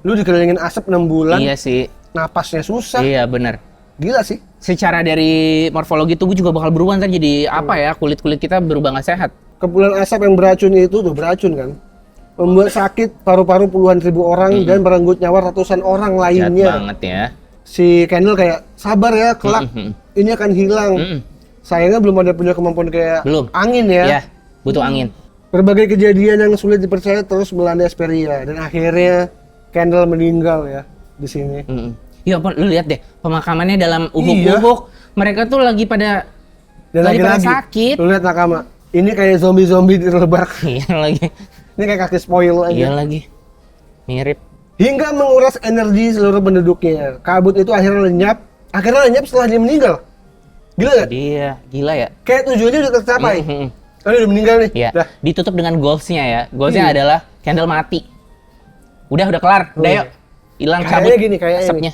[SPEAKER 1] Lu dikelilingin asap 6 bulan,
[SPEAKER 2] Iya sih.
[SPEAKER 1] napasnya susah.
[SPEAKER 2] Iya benar.
[SPEAKER 1] Gila sih.
[SPEAKER 2] Secara dari morfologi tubuh juga bakal berubah ntar jadi apa ya, kulit-kulit kita berubah nggak sehat.
[SPEAKER 1] Kepulan asap yang beracun itu tuh beracun kan. Membuat sakit paru-paru puluhan ribu orang dan merenggut nyawa ratusan orang
[SPEAKER 2] Jahat
[SPEAKER 1] lainnya.
[SPEAKER 2] banget ya.
[SPEAKER 1] Si Kendall kayak sabar ya, kelak ini akan hilang. Sayangnya belum ada punya kemampuan kayak
[SPEAKER 2] Belum.
[SPEAKER 1] angin ya.
[SPEAKER 2] Iya, butuh angin.
[SPEAKER 1] Berbagai kejadian yang sulit dipercaya terus melanda Xperia dan akhirnya Kendall meninggal ya di sini.
[SPEAKER 2] Iya, lu lihat deh, pemakamannya dalam ubuk-ubuk. Mereka tuh lagi pada
[SPEAKER 1] Dan
[SPEAKER 2] pada
[SPEAKER 1] lagi-lagi
[SPEAKER 2] sakit.
[SPEAKER 1] lu lihat nakama. Ini kayak zombie-zombie di rebak.
[SPEAKER 2] Iya lagi.
[SPEAKER 1] Ini kayak kaki spoil aja.
[SPEAKER 2] Iya lagi. Mirip.
[SPEAKER 1] Hingga menguras energi seluruh penduduknya. Kabut itu akhirnya lenyap. Akhirnya lenyap setelah dia meninggal. Gila gak?
[SPEAKER 2] Dia gila ya.
[SPEAKER 1] Kayak tujuannya udah tercapai. Tapi udah meninggal nih.
[SPEAKER 2] Iya.
[SPEAKER 1] Dah.
[SPEAKER 2] Ditutup dengan goalsnya ya. Goalsnya adalah Kendall mati. Udah kelar. Udah yuk. Hilang
[SPEAKER 1] Kayaknya
[SPEAKER 2] cabut
[SPEAKER 1] gini, kayaknya
[SPEAKER 2] asapnya.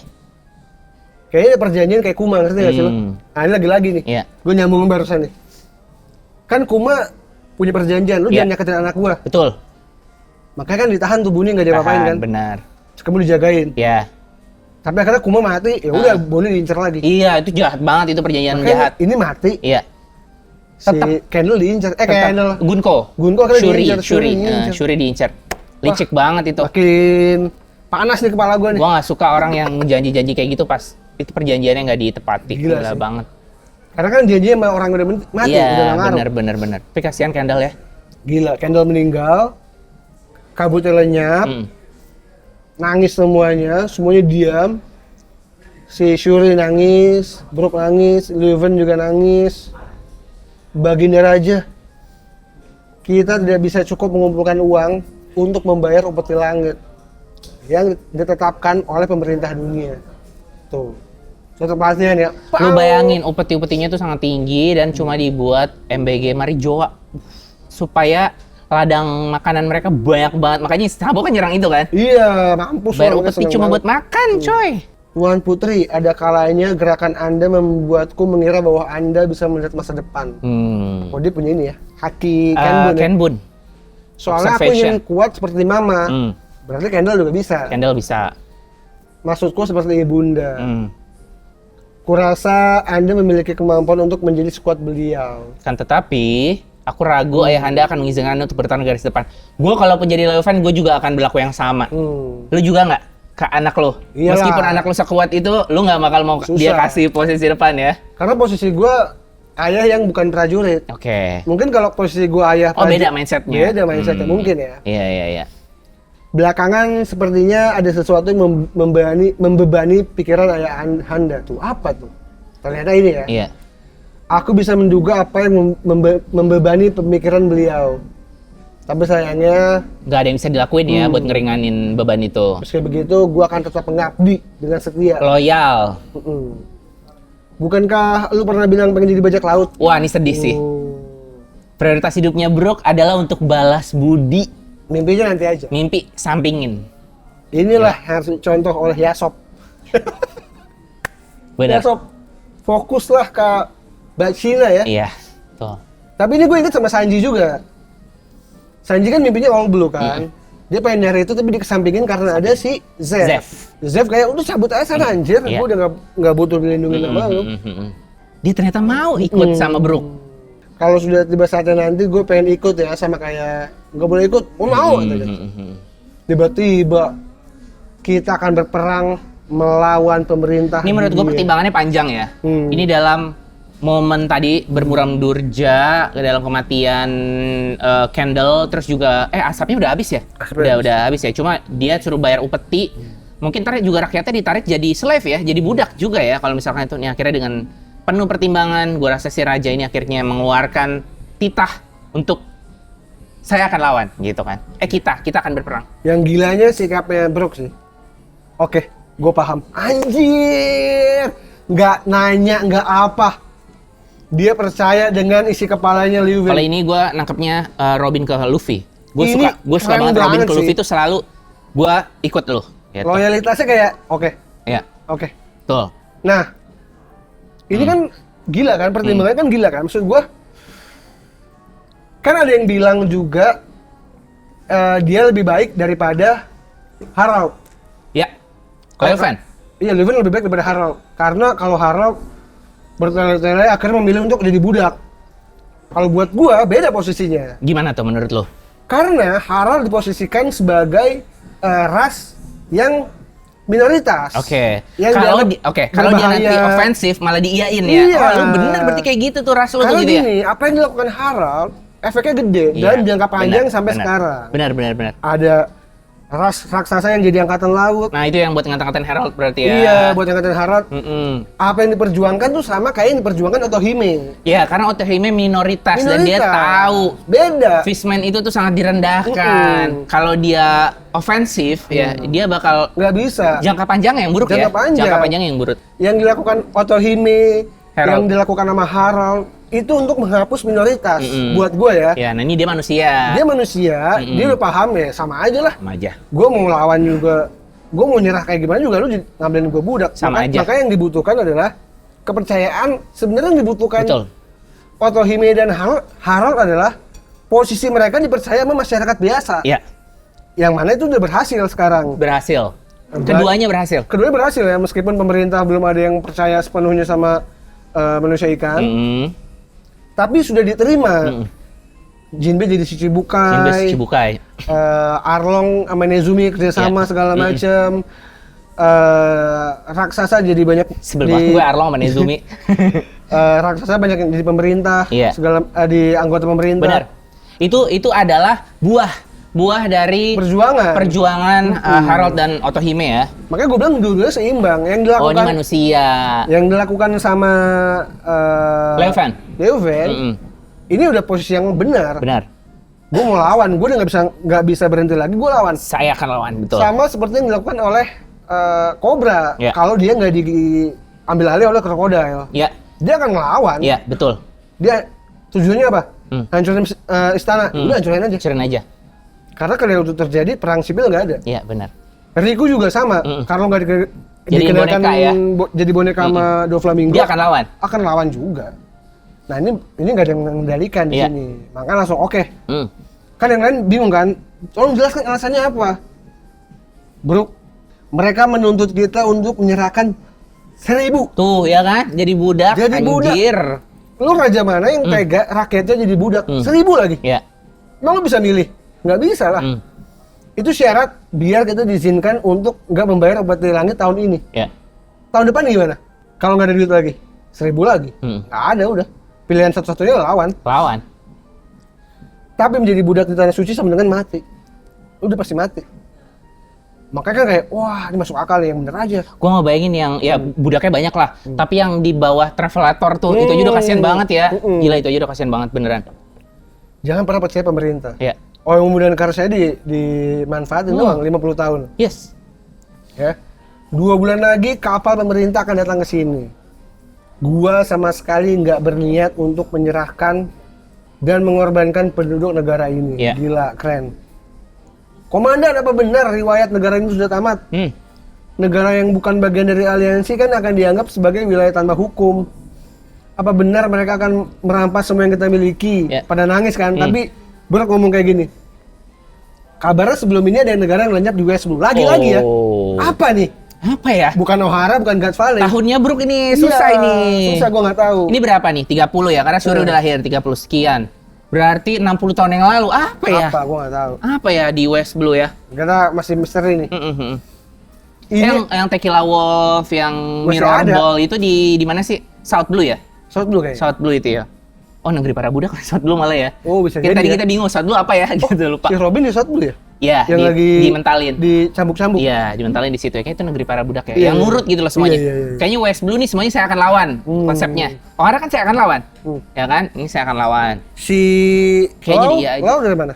[SPEAKER 1] Kayaknya ada perjanjian kayak Kuma, ngerti gak sih lo? Nah ini lagi nih.
[SPEAKER 2] Iya.
[SPEAKER 1] Gue nyambung barusan nih. Kan Kuma punya perjanjian, lu
[SPEAKER 2] Iya.
[SPEAKER 1] jangan nyakitin anak gua.
[SPEAKER 2] Betul.
[SPEAKER 1] Makanya kan ditahan tuh Buni nggak diapa-apain kan.
[SPEAKER 2] Benar.
[SPEAKER 1] Terus kamu dijagain.
[SPEAKER 2] Ya.
[SPEAKER 1] Tapi akhirnya Kuma mati, ya udah boleh diincar lagi.
[SPEAKER 2] Iya, itu jahat banget, itu perjanjian
[SPEAKER 1] Makanya
[SPEAKER 2] jahat.
[SPEAKER 1] ini mati.
[SPEAKER 2] Iya.
[SPEAKER 1] Si Kendall diincar. Kendall.
[SPEAKER 2] Gunko
[SPEAKER 1] Akhirnya diincar.
[SPEAKER 2] Shuri diincar. Licik banget itu.
[SPEAKER 1] Makin panas nih kepala gue nih.
[SPEAKER 2] Gua nggak suka orang yang janji-janji kayak gitu pas itu perjanjiannya nggak ditepati.
[SPEAKER 1] Gila sih.
[SPEAKER 2] Banget.
[SPEAKER 1] Karena kan janjinya sama orang udah mati,
[SPEAKER 2] Iya,
[SPEAKER 1] udah nggak ngaruh.
[SPEAKER 2] bener. Tapi kasihan Kendall ya.
[SPEAKER 1] Gila, Kendall meninggal. Kabutnya lenyap. Nangis semuanya diam. Si Shuri nangis, Brook nangis, Leuven juga nangis. Baginda Raja, kita tidak bisa cukup mengumpulkan uang untuk membayar upeti langit yang ditetapkan oleh pemerintah dunia. Tuh, contoh pelatihan ya.
[SPEAKER 2] Lu bayangin upeti-upetinya tuh sangat tinggi dan cuma dibuat MBG Marijoa supaya ladang makanan mereka banyak banget. Makanya Sabo kan nyerang itu kan.
[SPEAKER 1] Iya, mampus.
[SPEAKER 2] Bayar upeti cuma buat makan, coy.
[SPEAKER 1] Tuan Putri, ada kalanya gerakan Anda membuatku mengira bahwa Anda bisa melihat masa depan. Oh, dia punya ini ya, haki Kenbun.
[SPEAKER 2] Kenbun.
[SPEAKER 1] Soalnya aku ingin kuat seperti Mama. Berarti Kendall juga bisa.
[SPEAKER 2] Kendall bisa.
[SPEAKER 1] Maksudku seperti ibunda. Kurasa Anda memiliki kemampuan untuk menjadi sekuat beliau.
[SPEAKER 2] Kan tetapi, aku ragu ayahanda akan mengizinkan untuk bertahan garis depan. Gue kalau menjadi Leuven, gue juga akan berlaku yang sama. Lu juga nggak? Ke anak lo.
[SPEAKER 1] Iyalah.
[SPEAKER 2] Meskipun anak lo sekuat itu, lu nggak bakal mau dia kasih posisi depan ya.
[SPEAKER 1] Karena posisi gue ayah yang bukan prajurit.
[SPEAKER 2] Oke.
[SPEAKER 1] Mungkin kalau posisi gue ayah prajurit.
[SPEAKER 2] Beda mindsetnya.
[SPEAKER 1] Beda mindsetnya mungkin ya.
[SPEAKER 2] Iya.
[SPEAKER 1] Belakangan sepertinya ada sesuatu yang membebani pikiran ayah Handa tuh. Apa tuh? Ternyata ini ya.
[SPEAKER 2] Iya.
[SPEAKER 1] Aku bisa menduga apa yang membebani pemikiran beliau. Tapi sayangnya
[SPEAKER 2] nggak ada yang bisa dilakuin ya buat ngeringanin beban itu.
[SPEAKER 1] meski begitu, gue akan tetap mengabdi dengan setia.
[SPEAKER 2] Loyal.
[SPEAKER 1] Bukankah lu pernah bilang pengen jadi bajak laut?
[SPEAKER 2] Wah, ini sedih sih. Prioritas hidupnya Brook adalah untuk balas budi.
[SPEAKER 1] Mimpinya nanti aja.
[SPEAKER 2] Mimpi sampingin.
[SPEAKER 1] Inilah yang harus dicontoh oleh Yasop.
[SPEAKER 2] Benar.
[SPEAKER 1] Yasop, fokuslah ke Bacina ya.
[SPEAKER 2] Iya, tuh.
[SPEAKER 1] Tapi ini gue inget sama Sanji juga. Sanji kan mimpinya All Blue kan. Dia pengen nyari itu tapi dikesampingin karena ada si Zef. Zef kayak udah cabut aja sana anjir. Gue udah nggak butuh dilindungi sama lu.
[SPEAKER 2] Dia ternyata mau ikut sama Brook.
[SPEAKER 1] Kalau sudah tiba saatnya nanti gue pengen ikut ya sama kayak nggak boleh ikut. Oh mau katanya. Tiba-tiba kita akan berperang melawan pemerintah.
[SPEAKER 2] Ini menurut gue pertimbangannya panjang ya. Ini dalam momen tadi bermuram durja ke dalam kematian Kendall, terus juga asapnya udah habis ya. Udah habis ya. Cuma dia suruh bayar upeti. Mungkin ntar juga rakyatnya ditarik jadi slave ya, jadi budak juga ya kalau misalkan itu. Nih akhirnya dengan penuh pertimbangan, gue rasa si raja ini akhirnya mengeluarkan titah untuk saya akan lawan gitu kan. Kita akan berperang.
[SPEAKER 1] Yang gilanya sikapnya Brook sih. Oke, gue paham. Anjir, nggak nanya, nggak apa. Dia percaya dengan isi kepalanya Leuven.
[SPEAKER 2] Kalau ini gue nangkepnya Robin ke Luffy. Gue suka banget Robin ke Luffy itu selalu gue ikut lo. Gitu.
[SPEAKER 1] Loyalitasnya kayak oke.
[SPEAKER 2] Iya.
[SPEAKER 1] Oke.
[SPEAKER 2] Tuh.
[SPEAKER 1] Nah, ini kan gila kan, pertimbangannya kan gila kan. Maksud gue, kan ada yang bilang juga dia lebih baik daripada Harald.
[SPEAKER 2] Ya. Leuven.
[SPEAKER 1] Iya, Leuven lebih baik daripada Harald. Karena kalau Harald bertele-tele akhirnya memilih untuk jadi budak. Kalau buat gua beda posisinya.
[SPEAKER 2] Gimana tuh menurut lo?
[SPEAKER 1] Karena Harald diposisikan sebagai ras yang minoritas.
[SPEAKER 2] Oke.
[SPEAKER 1] Kalau
[SPEAKER 2] dia nanti ofensif malah diiyain ya.
[SPEAKER 1] Iya.
[SPEAKER 2] Oh, lu bener berarti kayak gitu tuh ras lu tuh gitu ya.
[SPEAKER 1] Karena gini, apa yang dilakukan Harald efeknya gede dan jangka panjang sampai sekarang.
[SPEAKER 2] Benar.
[SPEAKER 1] Ada ras raksasa yang jadi angkatan laut.
[SPEAKER 2] Nah, itu yang buat ngata-ngatain Herald berarti ya.
[SPEAKER 1] Iya, buat angkatan Harald. Apa yang diperjuangkan tuh sama kayak yang diperjuangkan Otohime.
[SPEAKER 2] Iya, karena Otohime minoritas dan dia tahu
[SPEAKER 1] beda.
[SPEAKER 2] Fishman itu tuh sangat direndahkan. Kalau dia ofensif ya, dia bakal
[SPEAKER 1] nggak bisa.
[SPEAKER 2] Jangka panjang yang buruk
[SPEAKER 1] Jangka panjang
[SPEAKER 2] yang buruk.
[SPEAKER 1] Yang dilakukan Otohime,
[SPEAKER 2] Herald.
[SPEAKER 1] yang dilakukan sama Harald itu untuk menghapus minoritas. Buat gue ya.
[SPEAKER 2] Ya, nah ini dia manusia.
[SPEAKER 1] Dia manusia, dia udah paham ya, sama aja lah.
[SPEAKER 2] Sama aja.
[SPEAKER 1] Gue mau lawan juga, gue mau nyerah kayak gimana juga, lu ngambilin gue budak.
[SPEAKER 2] Sama aja.
[SPEAKER 1] Maka yang dibutuhkan adalah kepercayaan. Sebenarnya yang dibutuhkan
[SPEAKER 2] Betul.
[SPEAKER 1] Otohime dan Harald adalah posisi mereka dipercaya sama masyarakat biasa.
[SPEAKER 2] Iya.
[SPEAKER 1] Yang mana itu udah berhasil sekarang.
[SPEAKER 2] Berhasil. Keduanya berhasil.
[SPEAKER 1] Keduanya berhasil ya, meskipun pemerintah belum ada yang percaya sepenuhnya sama manusia ikan. Tapi sudah diterima. Jinbe jadi Shichibukai. Arlong sama Nezumi kerjasama segala macam. Raksasa jadi banyak
[SPEAKER 2] Sebel banget gue Arlong sama Nezumi.
[SPEAKER 1] Raksasa banyak yang jadi pemerintah, segala di anggota pemerintah.
[SPEAKER 2] Benar. Itu adalah buah dari perjuangan Harold dan Otohime ya.
[SPEAKER 1] Makanya gue bilang dua-duanya seimbang. Yang dilakukan,
[SPEAKER 2] oh, ini manusia.
[SPEAKER 1] Yang dilakukan sama Leuven, ini udah posisi yang benar. Gue mau lawan, gue udah nggak bisa berhenti lagi, gue lawan.
[SPEAKER 2] Saya akan lawan, betul.
[SPEAKER 1] Sama seperti yang dilakukan oleh Cobra. Kalau dia nggak diambil alih oleh krokodil, dia akan melawan.
[SPEAKER 2] Iya, betul.
[SPEAKER 1] Dia tujuannya apa? Hancurin istana. Udah hancurin aja. Karena kalau itu terjadi, perang sipil nggak ada.
[SPEAKER 2] Iya, benar.
[SPEAKER 1] Riku juga sama. Kalau nggak dikenakan jadi boneka sama Doflamingo,
[SPEAKER 2] dia akan lawan.
[SPEAKER 1] Akan lawan juga. Nah ini nggak ada yang mengendalikan di sini. Makanya langsung oke. Kan yang lain bingung kan? Tolong jelaskan alasannya apa? Bro, mereka menuntut kita untuk menyerahkan 1.000.
[SPEAKER 2] Tuh ya kan? Jadi budak. Anjir.
[SPEAKER 1] Lu raja mana yang tega rakyatnya jadi budak? 1.000 lagi?
[SPEAKER 2] Iya.
[SPEAKER 1] Emang lu bisa milih? Nggak bisa lah. Itu syarat biar kita diizinkan untuk nggak membayar obat dari langit tahun ini.
[SPEAKER 2] Iya.
[SPEAKER 1] Tahun depan gimana? Kalau nggak ada duit lagi? 1.000 lagi? Nggak ada udah. Pilihan satu-satunya lawan. Tapi menjadi budak di tanah suci sama dengan mati. Udah pasti mati. Makanya kan kayak, wah ini masuk akal yang bener aja.
[SPEAKER 2] Gua nggak bayangin yang, ya budaknya banyak lah. Tapi yang di bawah travelator tuh, itu aja udah kasihan banget ya. Gila, itu aja udah kasihan banget beneran.
[SPEAKER 1] Jangan pernah percaya pemerintah.
[SPEAKER 2] Iya.
[SPEAKER 1] Yang kemudian karsnya dimanfaatin doang 50 tahun.
[SPEAKER 2] Yes.
[SPEAKER 1] Ya. 2 bulan lagi kapal pemerintah akan datang ke sini. Gua sama sekali nggak berniat untuk menyerahkan dan mengorbankan penduduk negara ini. Gila, keren. Komandan, apa benar riwayat negara ini sudah tamat? Negara yang bukan bagian dari aliansi kan akan dianggap sebagai wilayah tanpa hukum. Apa benar mereka akan merampas semua yang kita miliki? Pada nangis kan? Tapi Brook ngomong kayak gini. Kabarnya sebelum ini ada negara yang lenyap di West Blue. Lagi-lagi ya. Apa nih?
[SPEAKER 2] Apa ya?
[SPEAKER 1] Bukan O'Hara, bukan Guts Valley.
[SPEAKER 2] Tahunnya Brook ini susah ini.
[SPEAKER 1] Susah, gua nggak tahu.
[SPEAKER 2] Ini berapa nih? 30 ya? Karena Surya udah lahir 30 sekian. Berarti 60 tahun yang lalu. Apa ya?
[SPEAKER 1] Apa? Gua nggak tahu.
[SPEAKER 2] Apa ya di West Blue ya?
[SPEAKER 1] Kita masih misteri nih.
[SPEAKER 2] Yang Tequila Wolf, yang Mirror Ball itu di mana sih? South Blue ya?
[SPEAKER 1] South Blue kayaknya.
[SPEAKER 2] South Blue itu ya. Oh, Negeri Para Budak South Blue malah ya.
[SPEAKER 1] Oh, bisa jadi.
[SPEAKER 2] Tadi
[SPEAKER 1] ya?
[SPEAKER 2] kita bingung South Blue apa ya? Gitu lupa.
[SPEAKER 1] Si Robin di South Blue ya?
[SPEAKER 2] Iya,
[SPEAKER 1] yang lagi
[SPEAKER 2] dimentalin.
[SPEAKER 1] Dicambuk-cambuk.
[SPEAKER 2] Iya, dimentalin di situ ya. Kayaknya itu Negeri Para Budak ya. Yang nurut gitu loh semuanya. Kayaknya West Blue nih semuanya saya akan lawan konsepnya. Orang kan saya akan lawan. Ya kan? Ini saya akan lawan.
[SPEAKER 1] Si
[SPEAKER 2] kayaknya dia aja.
[SPEAKER 1] Lau dari mana?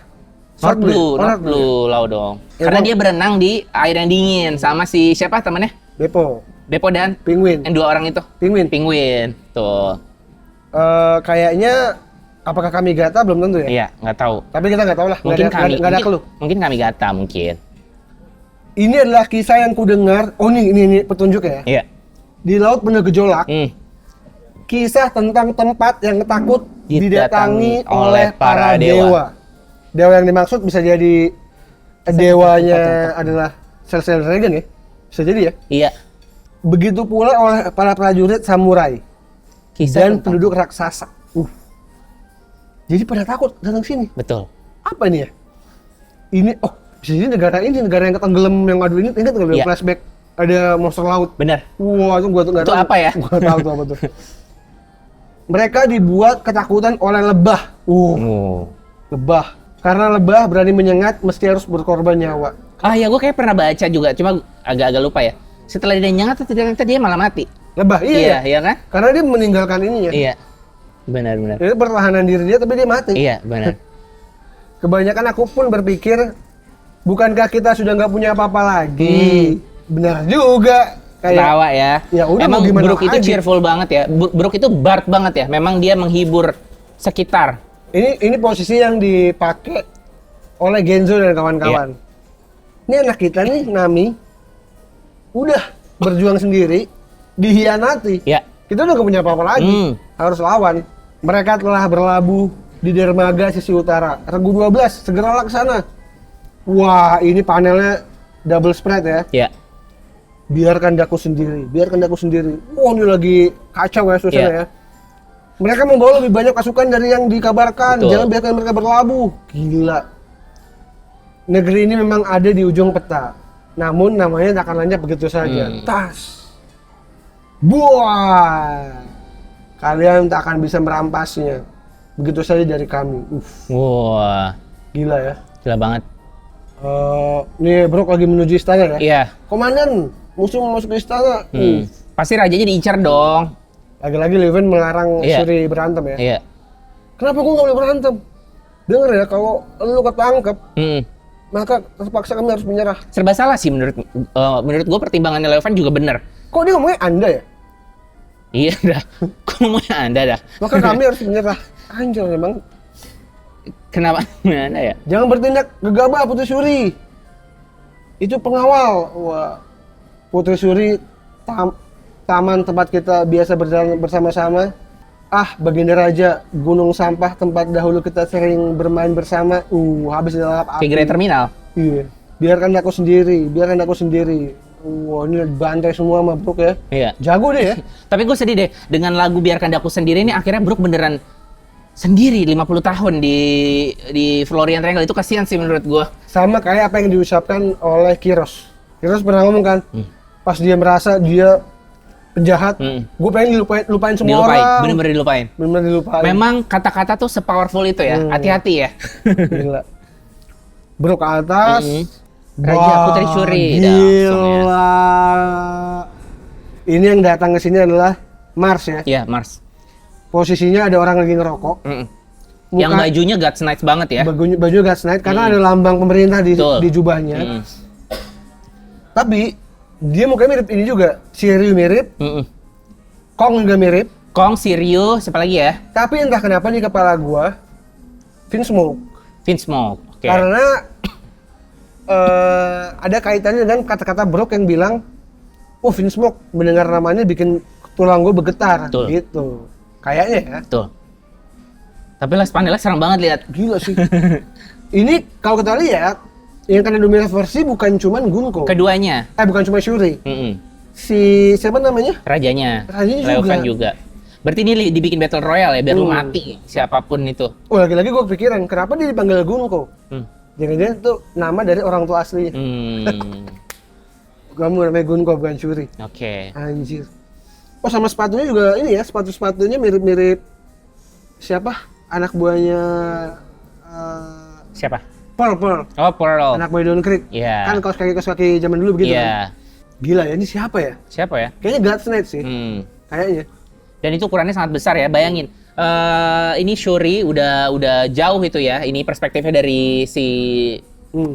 [SPEAKER 2] North Blue, Lau dong. Karena dia berenang di air yang dingin sama si siapa temannya? Beppo dan
[SPEAKER 1] Penguin.
[SPEAKER 2] Yang 2 orang itu. Penguin. Tuh.
[SPEAKER 1] Kayaknya apakah kami Gata belum tentu ya?
[SPEAKER 2] Iya, nggak tahu.
[SPEAKER 1] Tapi kita nggak tahu lah.
[SPEAKER 2] Nggak ada clue. Mungkin kami Gata mungkin.
[SPEAKER 1] Ini adalah kisah yang ku dengar. Oh ini petunjuk ya?
[SPEAKER 2] Iya.
[SPEAKER 1] Di laut penuh gejolak. Kisah tentang tempat yang takut didatangi oleh para dewa. Dewa yang dimaksud bisa jadi dewanya adalah Cersei Dragon ya? Bisa jadi ya?
[SPEAKER 2] Iya.
[SPEAKER 1] Begitu pula oleh para prajurit samurai.
[SPEAKER 2] Kisah
[SPEAKER 1] dan penduduk raksasa. Jadi pada takut datang sini.
[SPEAKER 2] Betul.
[SPEAKER 1] Apa ini ya? Ini bisa jadi negara yang ketenggelam yang adu ini, ingat nggak flashback ada monster laut.
[SPEAKER 2] Benar.
[SPEAKER 1] Wah, itu gua tuh nggak tahu.
[SPEAKER 2] Itu apa ya?
[SPEAKER 1] Gua tahu tuh apa tuh. Mereka dibuat ketakutan oleh lebah. Lebah. Karena lebah berani menyengat mesti harus berkorban nyawa.
[SPEAKER 2] Ah ya, gue kayak pernah baca juga, cuma agak-agak lupa ya. Setelah dia nyengat, ternyata dia malah mati.
[SPEAKER 1] Lebah,
[SPEAKER 2] iya kan?
[SPEAKER 1] Karena dia meninggalkan ini ya.
[SPEAKER 2] Iya, benar.
[SPEAKER 1] Itu pertahanan diri dia, tapi dia mati.
[SPEAKER 2] Iya, benar.
[SPEAKER 1] Kebanyakan aku pun berpikir, bukankah kita sudah nggak punya apa-apa lagi? Benar juga.
[SPEAKER 2] Ketawa ya.
[SPEAKER 1] Ya udah,
[SPEAKER 2] emang
[SPEAKER 1] mau
[SPEAKER 2] Brook itu cheerful banget ya. Brook itu Bart banget ya. Memang dia menghibur sekitar.
[SPEAKER 1] Ini posisi yang dipakai oleh Genzo dan kawan-kawan. Ini anak kita nih, Nami, udah berjuang sendiri, dihianati. Kita udah gak punya apa-apa lagi, harus lawan. Mereka telah berlabuh di dermaga sisi utara. Regu 12, segeralah ke sana. Wah, ini panelnya double spread ya.
[SPEAKER 3] biarkan daku sendiri. Wah, ini lagi kacau ya suasana
[SPEAKER 2] Iya.
[SPEAKER 3] ya. Mereka membawa lebih banyak pasukan dari yang dikabarkan.
[SPEAKER 2] Betul.
[SPEAKER 3] Jangan biarkan mereka berlabuh. Gila. Negeri ini memang ada di ujung peta. Namun namanya tak akan lenyap begitu saja. Tas. Buah. Kalian tak akan bisa merampasnya. Begitu saja dari kami.
[SPEAKER 2] Wah,
[SPEAKER 3] Gila ya.
[SPEAKER 2] gila banget.
[SPEAKER 3] Nih Brok lagi menuju istana ya.
[SPEAKER 2] Iya.
[SPEAKER 3] Komandan, musuh mau masuk ke istana.
[SPEAKER 2] Pasti rajanya diincar dong.
[SPEAKER 3] Lagi-lagi Leuven melarang
[SPEAKER 2] Iya.
[SPEAKER 3] Shuri berantem ya.
[SPEAKER 2] Iya.
[SPEAKER 3] Kenapa gua nggak boleh berantem? Dengar ya, kalau lu ketangkep,
[SPEAKER 2] Mm.
[SPEAKER 3] maka terpaksa kami harus menyerah.
[SPEAKER 2] Serba salah sih menurut gue, pertimbangannya Leuven juga bener.
[SPEAKER 3] Kok dia ngomongnya Anda ya?
[SPEAKER 2] Iya dah. Kok ngomongnya Anda dah?
[SPEAKER 3] Maka kami harus menyerah. Anjir memang.
[SPEAKER 2] Kenapa Anda ya?
[SPEAKER 3] Jangan bertindak gegabah Putri Shuri. Itu pengawal. Wah. Putri Shuri taman tempat kita biasa berjalan bersama-sama. Baginda Raja, gunung sampah tempat dahulu kita sering bermain bersama. Habis dilap api.
[SPEAKER 2] Kayak Grand Terminal.
[SPEAKER 3] Iya. Biarkan aku sendiri. Wah, ini bantai semua sama Brook ya.
[SPEAKER 2] Iya.
[SPEAKER 3] Jago deh ya.
[SPEAKER 2] Tapi gue sedih deh dengan lagu Biarkan Daku Sendiri ini, akhirnya Brook beneran sendiri 50 tahun di Florian Triangle. Itu kasihan sih menurut gue.
[SPEAKER 3] Sama kayak apa yang diucapkan oleh Kiros. Kiros pernah ngomong kan, pas dia merasa dia penjahat, gue pengen lupain semua orang.
[SPEAKER 2] Bener-bener dilupain.
[SPEAKER 3] Bener-bener dilupain.
[SPEAKER 2] Memang kata-kata tuh sepowerful itu ya. Hati-hati ya.
[SPEAKER 3] Gila. Brook ke atas.
[SPEAKER 2] Raja Putri Shuri dah langsung ya.
[SPEAKER 3] Gila. Ini yang datang ke sini adalah Mars ya.
[SPEAKER 2] Iya, Mars.
[SPEAKER 3] Posisinya ada orang lagi ngerokok.
[SPEAKER 2] Yang bajunya God's Knight banget ya.
[SPEAKER 3] Baju God's Knight karena ada lambang pemerintah
[SPEAKER 2] Betul.
[SPEAKER 3] di jubahnya. Tapi dia mukanya mirip ini juga. Shiryu mirip, Kong juga mirip.
[SPEAKER 2] Kong, Shiryu, siapa lagi ya?
[SPEAKER 3] Tapi entah kenapa di kepala gua Vinsmoke.
[SPEAKER 2] Vinsmoke. Oke.
[SPEAKER 3] Karena ada kaitannya dengan kata-kata Brook yang bilang, "Oh, Vinsmoke, mendengar namanya bikin tulang gua bergetar."
[SPEAKER 2] Betul.
[SPEAKER 3] Gitu. Kayaknya ya.
[SPEAKER 2] Betul. Tapi Les Panela serem banget lihat.
[SPEAKER 3] Gila sih. Ini kalau kita lihat, yang kena dominasi versi bukan cuman Gunko.
[SPEAKER 2] Keduanya.
[SPEAKER 3] Bukan cuma Shuri. Si siapa namanya?
[SPEAKER 2] Rajanya.
[SPEAKER 3] Rajanya
[SPEAKER 2] Leuven juga. Berarti ini dibikin battle royale ya, biar lu mati siapapun itu.
[SPEAKER 3] Oh, lagi-lagi gue kepikiran, kenapa dia dipanggil Gunko? Jangan-jangan itu nama dari orang tua aslinya. Kamu namanya Gunko bukan Shuri.
[SPEAKER 2] Oke.
[SPEAKER 3] Anjir. Oh, sama sepatunya juga ini ya, sepatunya mirip-mirip siapa? Anak buahnya
[SPEAKER 2] Siapa?
[SPEAKER 3] Pearl.
[SPEAKER 2] Oh, Pearl.
[SPEAKER 3] Anak buah Don Creek.
[SPEAKER 2] Iya.
[SPEAKER 3] Kan kaos kaki zaman dulu begitu
[SPEAKER 2] Iya.
[SPEAKER 3] kan? Gila ya, ini siapa ya?
[SPEAKER 2] Siapa ya?
[SPEAKER 3] Kayaknya God's Knight sih. Kayaknya.
[SPEAKER 2] Dan itu ukurannya sangat besar ya, bayangin. Ini Shuri udah jauh itu ya. Ini perspektifnya dari si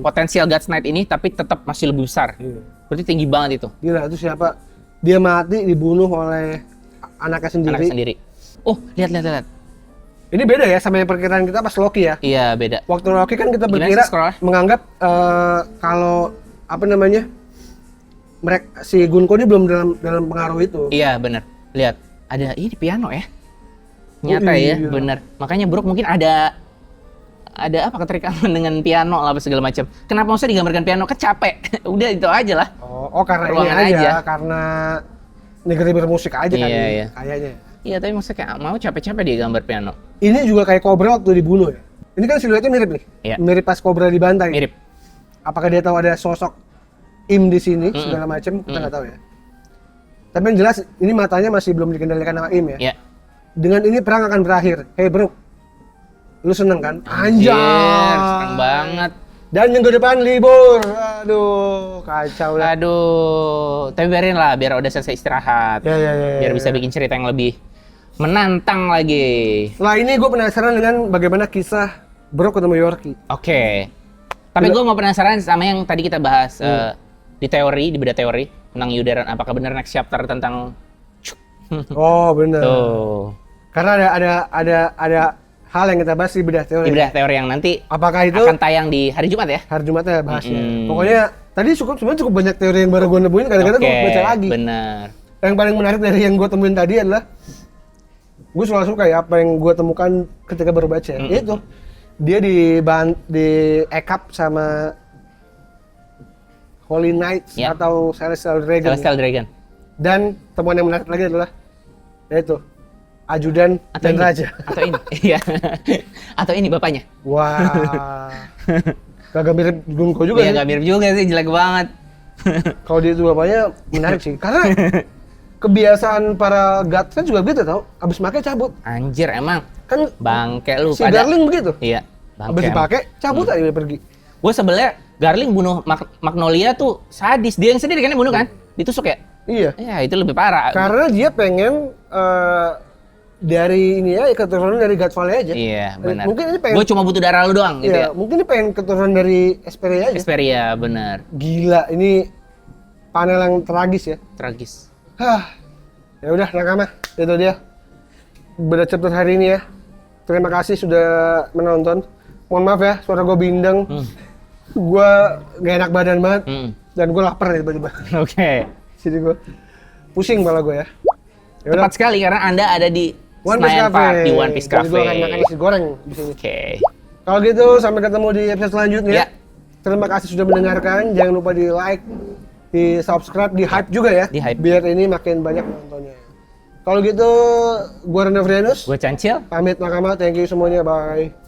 [SPEAKER 2] potensial God's Knight ini, tapi tetap masih lebih besar. Berarti tinggi banget itu.
[SPEAKER 3] Gila, itu siapa? Dia mati dibunuh oleh anaknya sendiri.
[SPEAKER 2] Oh, lihat.
[SPEAKER 3] Ini beda ya sama yang perkiraan kita pas Loki ya.
[SPEAKER 2] Iya, beda.
[SPEAKER 3] Waktu Loki kan kita
[SPEAKER 2] Gimana
[SPEAKER 3] berkira
[SPEAKER 2] sih scroll-nya?
[SPEAKER 3] menganggap kalau apa namanya? Si Gunko ini belum dalam pengaruh itu.
[SPEAKER 2] Iya, bener. Lihat, ada ini piano ya. Nyata ya,
[SPEAKER 3] iya.
[SPEAKER 2] bener. Makanya Brook mungkin ada apa keterikatan dengan piano lah apa segala macam. Kenapa maksudnya digambarkan piano? Kan capek. Udah itu aja lah.
[SPEAKER 3] Oh, karena ini
[SPEAKER 2] Ruangan
[SPEAKER 3] aja,
[SPEAKER 2] aja.
[SPEAKER 3] karena negeri bermusik aja kan
[SPEAKER 2] Iya,
[SPEAKER 3] ini,
[SPEAKER 2] iya.
[SPEAKER 3] kayaknya.
[SPEAKER 2] Iya, tapi maksudnya kayak mau capek-capek dia gambar piano.
[SPEAKER 3] Ini juga kayak Cobra waktu dibunuh ya. Ini kan siluetnya mirip nih.
[SPEAKER 2] Iya.
[SPEAKER 3] Mirip pas Cobra dibantai.
[SPEAKER 2] Mirip.
[SPEAKER 3] Apakah dia tahu ada sosok Im di sini segala macam? Kita nggak tahu ya. Tapi yang jelas ini matanya masih belum dikendalikan sama Im ya.
[SPEAKER 2] Iya.
[SPEAKER 3] Dengan ini perang akan berakhir. Hey bro, lu seneng kan?
[SPEAKER 2] Anjir, seneng banget.
[SPEAKER 3] Dan minggu depan libur. Aduh, kacau lah.
[SPEAKER 2] Aduh, tapi biarin lah, biar udah selesai istirahat.
[SPEAKER 3] Ya.
[SPEAKER 2] Biar bisa bikin cerita yang lebih menantang lagi.
[SPEAKER 3] Lah ini gue penasaran dengan bagaimana kisah Bro ketemu Yorkie.
[SPEAKER 2] Oke. Tapi gue mau penasaran sama yang tadi kita bahas di bedah teori tentang Yudaran. Apakah benar next chapter tentang
[SPEAKER 3] Oh bener.
[SPEAKER 2] tuh
[SPEAKER 3] Karena ada hal yang kita bahas di bedah teori.
[SPEAKER 2] di bedah teori yang nanti
[SPEAKER 3] Apakah itu
[SPEAKER 2] akan tayang di hari Jumat ya?
[SPEAKER 3] hari Jumatnya bahasnya? Pokoknya tadi sebenarnya cukup banyak teori yang baru gue nemuin. Kadang-kadang gue baca lagi.
[SPEAKER 2] Bener.
[SPEAKER 3] Yang paling menarik dari yang gue temuin tadi adalah gue selalu suka ya apa yang gue temukan ketika baru baca. Itu dia di ekap sama Holy Knights
[SPEAKER 2] Ya.
[SPEAKER 3] atau Celestial Dragon.
[SPEAKER 2] Celestial Dragon.
[SPEAKER 3] Dan temuan yang menarik lagi adalah yaitu ajudan
[SPEAKER 2] Atau
[SPEAKER 3] dan
[SPEAKER 2] ini.
[SPEAKER 3] raja.
[SPEAKER 2] Atau ini. Iya. Atau ini bapaknya.
[SPEAKER 3] Wah. Kagak mirip Gunko juga
[SPEAKER 2] Iya,
[SPEAKER 3] ya.
[SPEAKER 2] nggak mirip juga sih, jelek banget.
[SPEAKER 3] Kalau dia itu bapaknya menarik sih. Karena kebiasaan para God kan juga gitu tau. Abis pakai cabut.
[SPEAKER 2] Anjir, emang
[SPEAKER 3] Kan
[SPEAKER 2] bangke lu
[SPEAKER 3] si Garling begitu.
[SPEAKER 2] Iya,
[SPEAKER 3] Abis
[SPEAKER 2] bangke.
[SPEAKER 3] dipakai cabut aja dia pergi.
[SPEAKER 2] Gue sebelnya Garling bunuh Magnolia tuh sadis. Dia yang sendiri kan yang bunuh kan? Ditusuk ya?
[SPEAKER 3] Iya.
[SPEAKER 2] Ya, itu lebih parah.
[SPEAKER 3] Karena dia pengen dari ini ya keturunan dari God Valley aja.
[SPEAKER 2] Iya, benar.
[SPEAKER 3] Mungkin ini pengen.
[SPEAKER 2] Gue cuma butuh darah lu doang gitu
[SPEAKER 3] Iya,
[SPEAKER 2] ya.
[SPEAKER 3] mungkin ini pengen keturunan dari Esperia aja.
[SPEAKER 2] Esperia, bener.
[SPEAKER 3] Gila, ini panel yang tragis ya.
[SPEAKER 2] Tragis.
[SPEAKER 3] Hah. Ya udah nakama, itu dia. Berat chapter hari ini ya. Terima kasih sudah menonton. Mohon maaf ya, suara gue bindeng. Gue gak enak badan banget. Dan gue lapar nih tiba-tiba.
[SPEAKER 2] Oke.
[SPEAKER 3] Jadi gue pusing kepala gue ya. Ya udah,
[SPEAKER 2] Tepat sekali karena Anda ada di
[SPEAKER 3] One Piece
[SPEAKER 2] Senayan
[SPEAKER 3] Cafe.
[SPEAKER 2] Park di One Piece
[SPEAKER 3] Jadi
[SPEAKER 2] Cafe.
[SPEAKER 3] gue akan makan nasi goreng di sini.
[SPEAKER 2] Oke.
[SPEAKER 3] Kalau gitu sampai ketemu di episode selanjutnya.
[SPEAKER 2] Ya.
[SPEAKER 3] Terima kasih sudah mendengarkan. Jangan lupa di like, di subscribe, di hype juga ya.
[SPEAKER 2] Di hype.
[SPEAKER 3] Biar ini makin banyak penontonnya. Kalau gitu, gue Rene Frianus.
[SPEAKER 2] Gue Cancil.
[SPEAKER 3] Pamit nakama. Thank you semuanya. Bye.